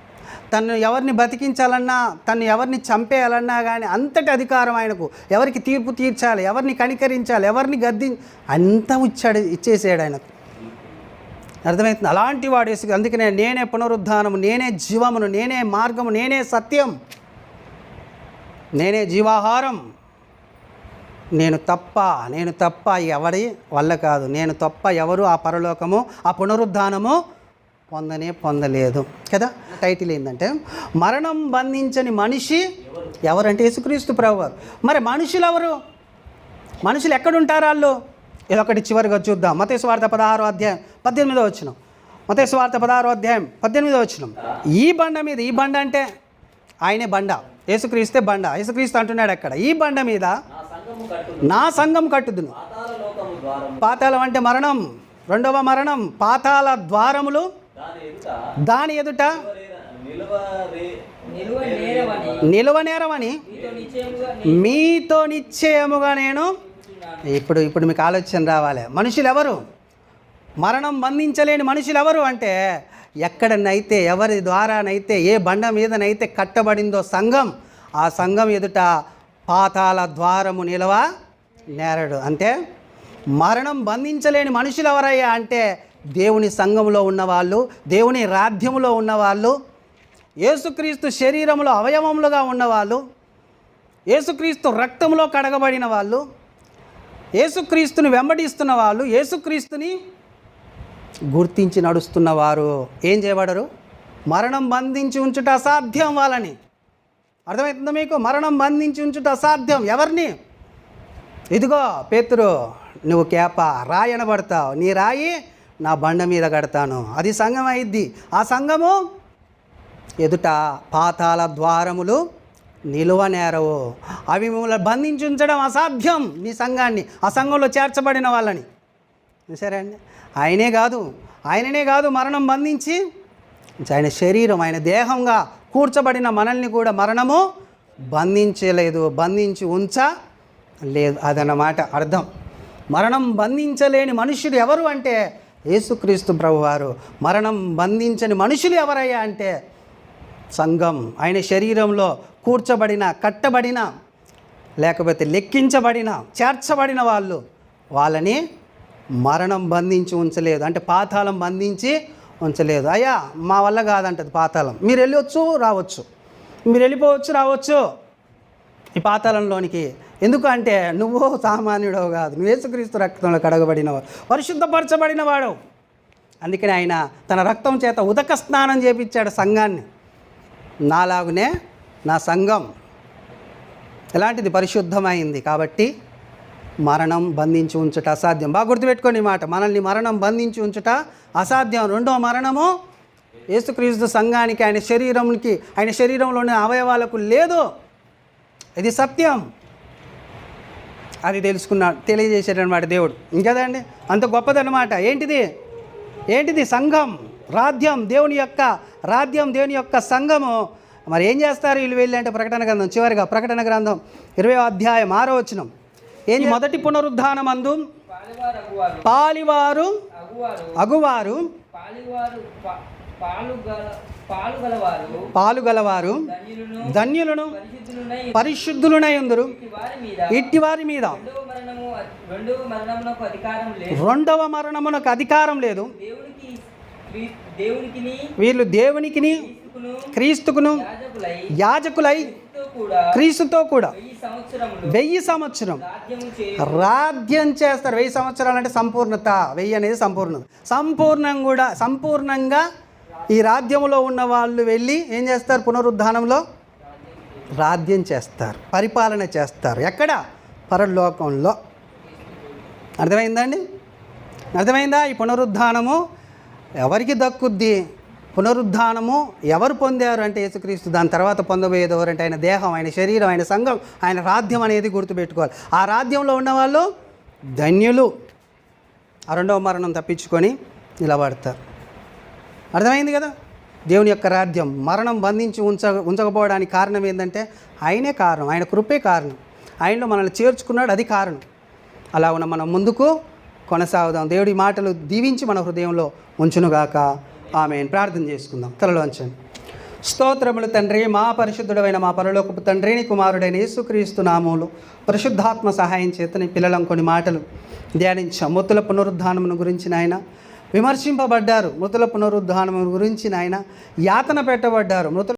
తను ఎవరిని బతికించాలన్నా, తను ఎవరిని చంపేయాలన్నా కానీ అంతటి అధికారం ఆయనకు. ఎవరికి తీర్పు తీర్చాలి, ఎవరిని కనికరించాలి, ఎవరిని అంతా ఇచ్చేసాడు ఆయనకు. అర్థమవుతుంది? అలాంటి వాడు యేసు. అందుకనే నేనే పునరుద్ధానము, నేనే జీవమును, నేనే మార్గము, నేనే సత్యం, నేనే జీవాహారం, నేను తప్ప ఎవరి వల్ల కాదు, నేను తప్ప ఎవరు ఆ పరలోకము, ఆ పునరుద్ధానము పొందలేదు కదా. టైటిల్ ఏంటంటే మరణం బంధించని మనిషి ఎవరంటే యేసుక్రీస్తు ప్రభువారు. మరి మనుషులు ఎవరు? మనుషులు ఎక్కడుంటారు వాళ్ళు? ఇదొకటి చివరిగా చూద్దాం. మత్తయి సువార్త 16వ అధ్యాయం 18వ వచనం. మత్తయి సువార్త 16వ అధ్యాయం 18వ వచనం. ఈ బండ మీద, ఈ బండ అంటే ఆయనే బండ, యేసుక్రీస్తే బండ. యేసుక్రీస్తు అంటున్నాడు అక్కడ, ఈ బండ మీద నా సంఘం కట్టుదును. పాతాళం అంటే మరణం, రెండవ మరణం. పాతాళ ద్వారములు దాని ఎదుట నిలువనేరవని మీతో నిశ్చయముగా నేను. ఇప్పుడు మీకు ఆలోచన రావాలి. మనుషులు ఎవరు? మరణం బంధించలేని మనుషులు ఎవరు అంటే, ఎక్కడనైతే, ఎవరి ద్వారానైతే, ఏ బండ మీదనైతే కట్టబడిందో సంఘం, ఆ సంఘం ఎదుట పాతాళ ద్వారము నిలవ నేరడు. అంటే మరణం బంధించలేని మనుషులు ఎవరయ్యా అంటే, దేవుని సంఘంలో ఉన్నవాళ్ళు, దేవుని రాజ్యములో ఉన్నవాళ్ళు, యేసుక్రీస్తు శరీరంలో అవయవములుగా ఉన్నవాళ్ళు, యేసుక్రీస్తు రక్తంలో కడగబడిన వాళ్ళు, యేసుక్రీస్తుని వెంబడిస్తున్న వాళ్ళు, యేసుక్రీస్తుని గుర్తించి నడుస్తున్నవారు ఏం చేయబడరు? మరణం బంధించి ఉంచుట అసాధ్యం వాళ్ళని. అర్థమవుతుందా మీకు? మరణం బంధించి ఉంచుట అసాధ్యం. ఎవరిని? ఇదిగో పేతురు, నువ్వు కేప రాయి అనబడతావు, నీ రాయి నా బండ మీద కడతాను, అది సంఘం అయిద్ది. ఆ సంఘము ఎదుట పాతాళ ద్వారములు నిలువనేరవు. అవి మిమ్మల్ని బంధించి ఉంచడం అసాధ్యం. నీ సంఘాన్ని, ఆ సంఘంలో చేర్చబడిన వాళ్ళని. సరే అండి, ఆయననే కాదు మరణం బంధించి, ఆయన శరీరం, ఆయన దేహంగా కూర్చబడిన మనల్ని కూడా మరణము బంధించలేదు, బంధించి ఉంచలేదు. అదన్నమాట అర్థం. మరణం బంధించలేని మనుషుడు ఎవరు అంటే యేసుక్రీస్తు ప్రభువారు. మరణం బంధించని మనుషులు ఎవరయ్యా అంటే సంఘం, ఆయన శరీరంలో కూర్చబడిన, కట్టబడిన, లేకపోతే లెక్కించబడిన, చేర్చబడిన వాళ్ళు. వాళ్ళని మరణం బంధించి ఉంచలేదు, అంటే పాతాళం బంధించి ఉంచలేదు. అయ్యా మా వల్ల కాదంటది పాతాళం. మీరు వెళ్ళొచ్చు రావచ్చు, మీరు వెళ్ళిపోవచ్చు రావచ్చు ఈ పాతాళంలోనికి. ఎందుకు అంటే నువ్వు సామాన్యుడవు కాదు, నువ్వు యేసుక్రీస్తు రక్తంలో కడగబడినవాడు, పరిశుద్ధపరచబడినవాడు. అందుకని ఆయన తన రక్తం చేత ఉదక స్నానం చేపించాడు సంఘాన్ని. నాలాగునే నా సంఘం ఎలాంటిది? పరిశుద్ధమైంది. కాబట్టి మరణం బంధించి ఉంచుట అసాధ్యం. బాగా గుర్తుపెట్టుకోండి ఈ మాట. మనల్ని మరణం బంధించి ఉంచుట అసాధ్యం. రెండో మరణము యేసుక్రీస్తు సంఘానికి, ఆయన శరీరంకి, ఆయన శరీరంలోని అవయవాలకు లేదు. ఇది సత్యం. అది తెలియజేసాడనమాట దేవుడు. ఇంకదండి అంత గొప్పదన్నమాట. ఏంటిది? సంఘం, రాజ్యం, దేవుని యొక్క రాజ్యం, దేవుని యొక్క సంఘము. మరి ఏం చేస్తారు వీళ్ళు వెళ్ళి అంటే ప్రకటన గ్రంథం చివరిగా, ప్రకటన గ్రంథం 20వ అధ్యాయం 6వ వచనం. ఏంటి? మొదటి పునరుద్ధానమందు పాలివారు అగువారు పాలుగలవారు ధన్యులను పరిశుద్ధులునై ఉందురు. ఇట్టి వారి మీద రెండవ మరణమునకు అధికారం లేదు. వీళ్ళు దేవునికిని క్రీస్తుకును యాజకులై క్రీస్తుతో కూడా 1000 సంవత్సరం రాజ్యం చేస్తారు. 1000 సంవత్సరాలు అంటే సంపూర్ణత. 1000 అనేది సంపూర్ణంగా ఈ రాజ్యంలో ఉన్న వాళ్ళు వెళ్ళి ఏం చేస్తారు? పునరుద్ధానంలో రాజ్యం చేస్తారు, పరిపాలన చేస్తారు. ఎక్కడ? పరలోకంలో. అర్థమైందా? ఈ పునరుద్ధానము ఎవరికి దక్కుద్ది? పునరుద్ధానము ఎవరు పొందారు అంటే యేసుక్రీస్తు. దాని తర్వాత పొందబోయేది ఎవరంటే ఆయన దేహం, ఆయన శరీరం, ఆయన సంఘం, ఆయన రాజ్యం అనేది గుర్తుపెట్టుకోవాలి. ఆ రాజ్యంలో ఉన్నవాళ్ళు ధన్యులు. ఆ రెండవ మరణం తప్పించుకొని నిలబడతారు. అర్థమైంది కదా? దేవుని యొక్క రాజ్యం మరణం బంధించి ఉంచకపోవడానికి కారణం ఏంటంటే ఆయనే కారణం, ఆయన కృపే కారణం. ఆయనలో మనల్ని చేర్చుకున్నాడు, అది కారణం. అలా ఉన్న మనం ముందుకు కొనసాగుదాం. దేవుడి మాటలు దీవించి మన హృదయంలో ఉంచునుగాక. ఆమేన్. ప్రార్థన చేసుకుందాం. తలలో వంచండి. స్తోత్రములు తండ్రి, మా పరిశుద్ధుడైన మా పరలోకపు తండ్రి, నీ కుమారుడైన యేసుక్రీస్తు నామములో పరిశుద్ధాత్మ సహాయం చేత నీ పిల్లలం కొన్ని మాటలు ధ్యానించాం. మృతుల పునరుద్ధానమును గురించి నాయన విమర్శింపబడ్డారు, మృతుల పునరుద్ధానము గురించి నాయన యాతన పెట్టబడ్డారు, మృతుల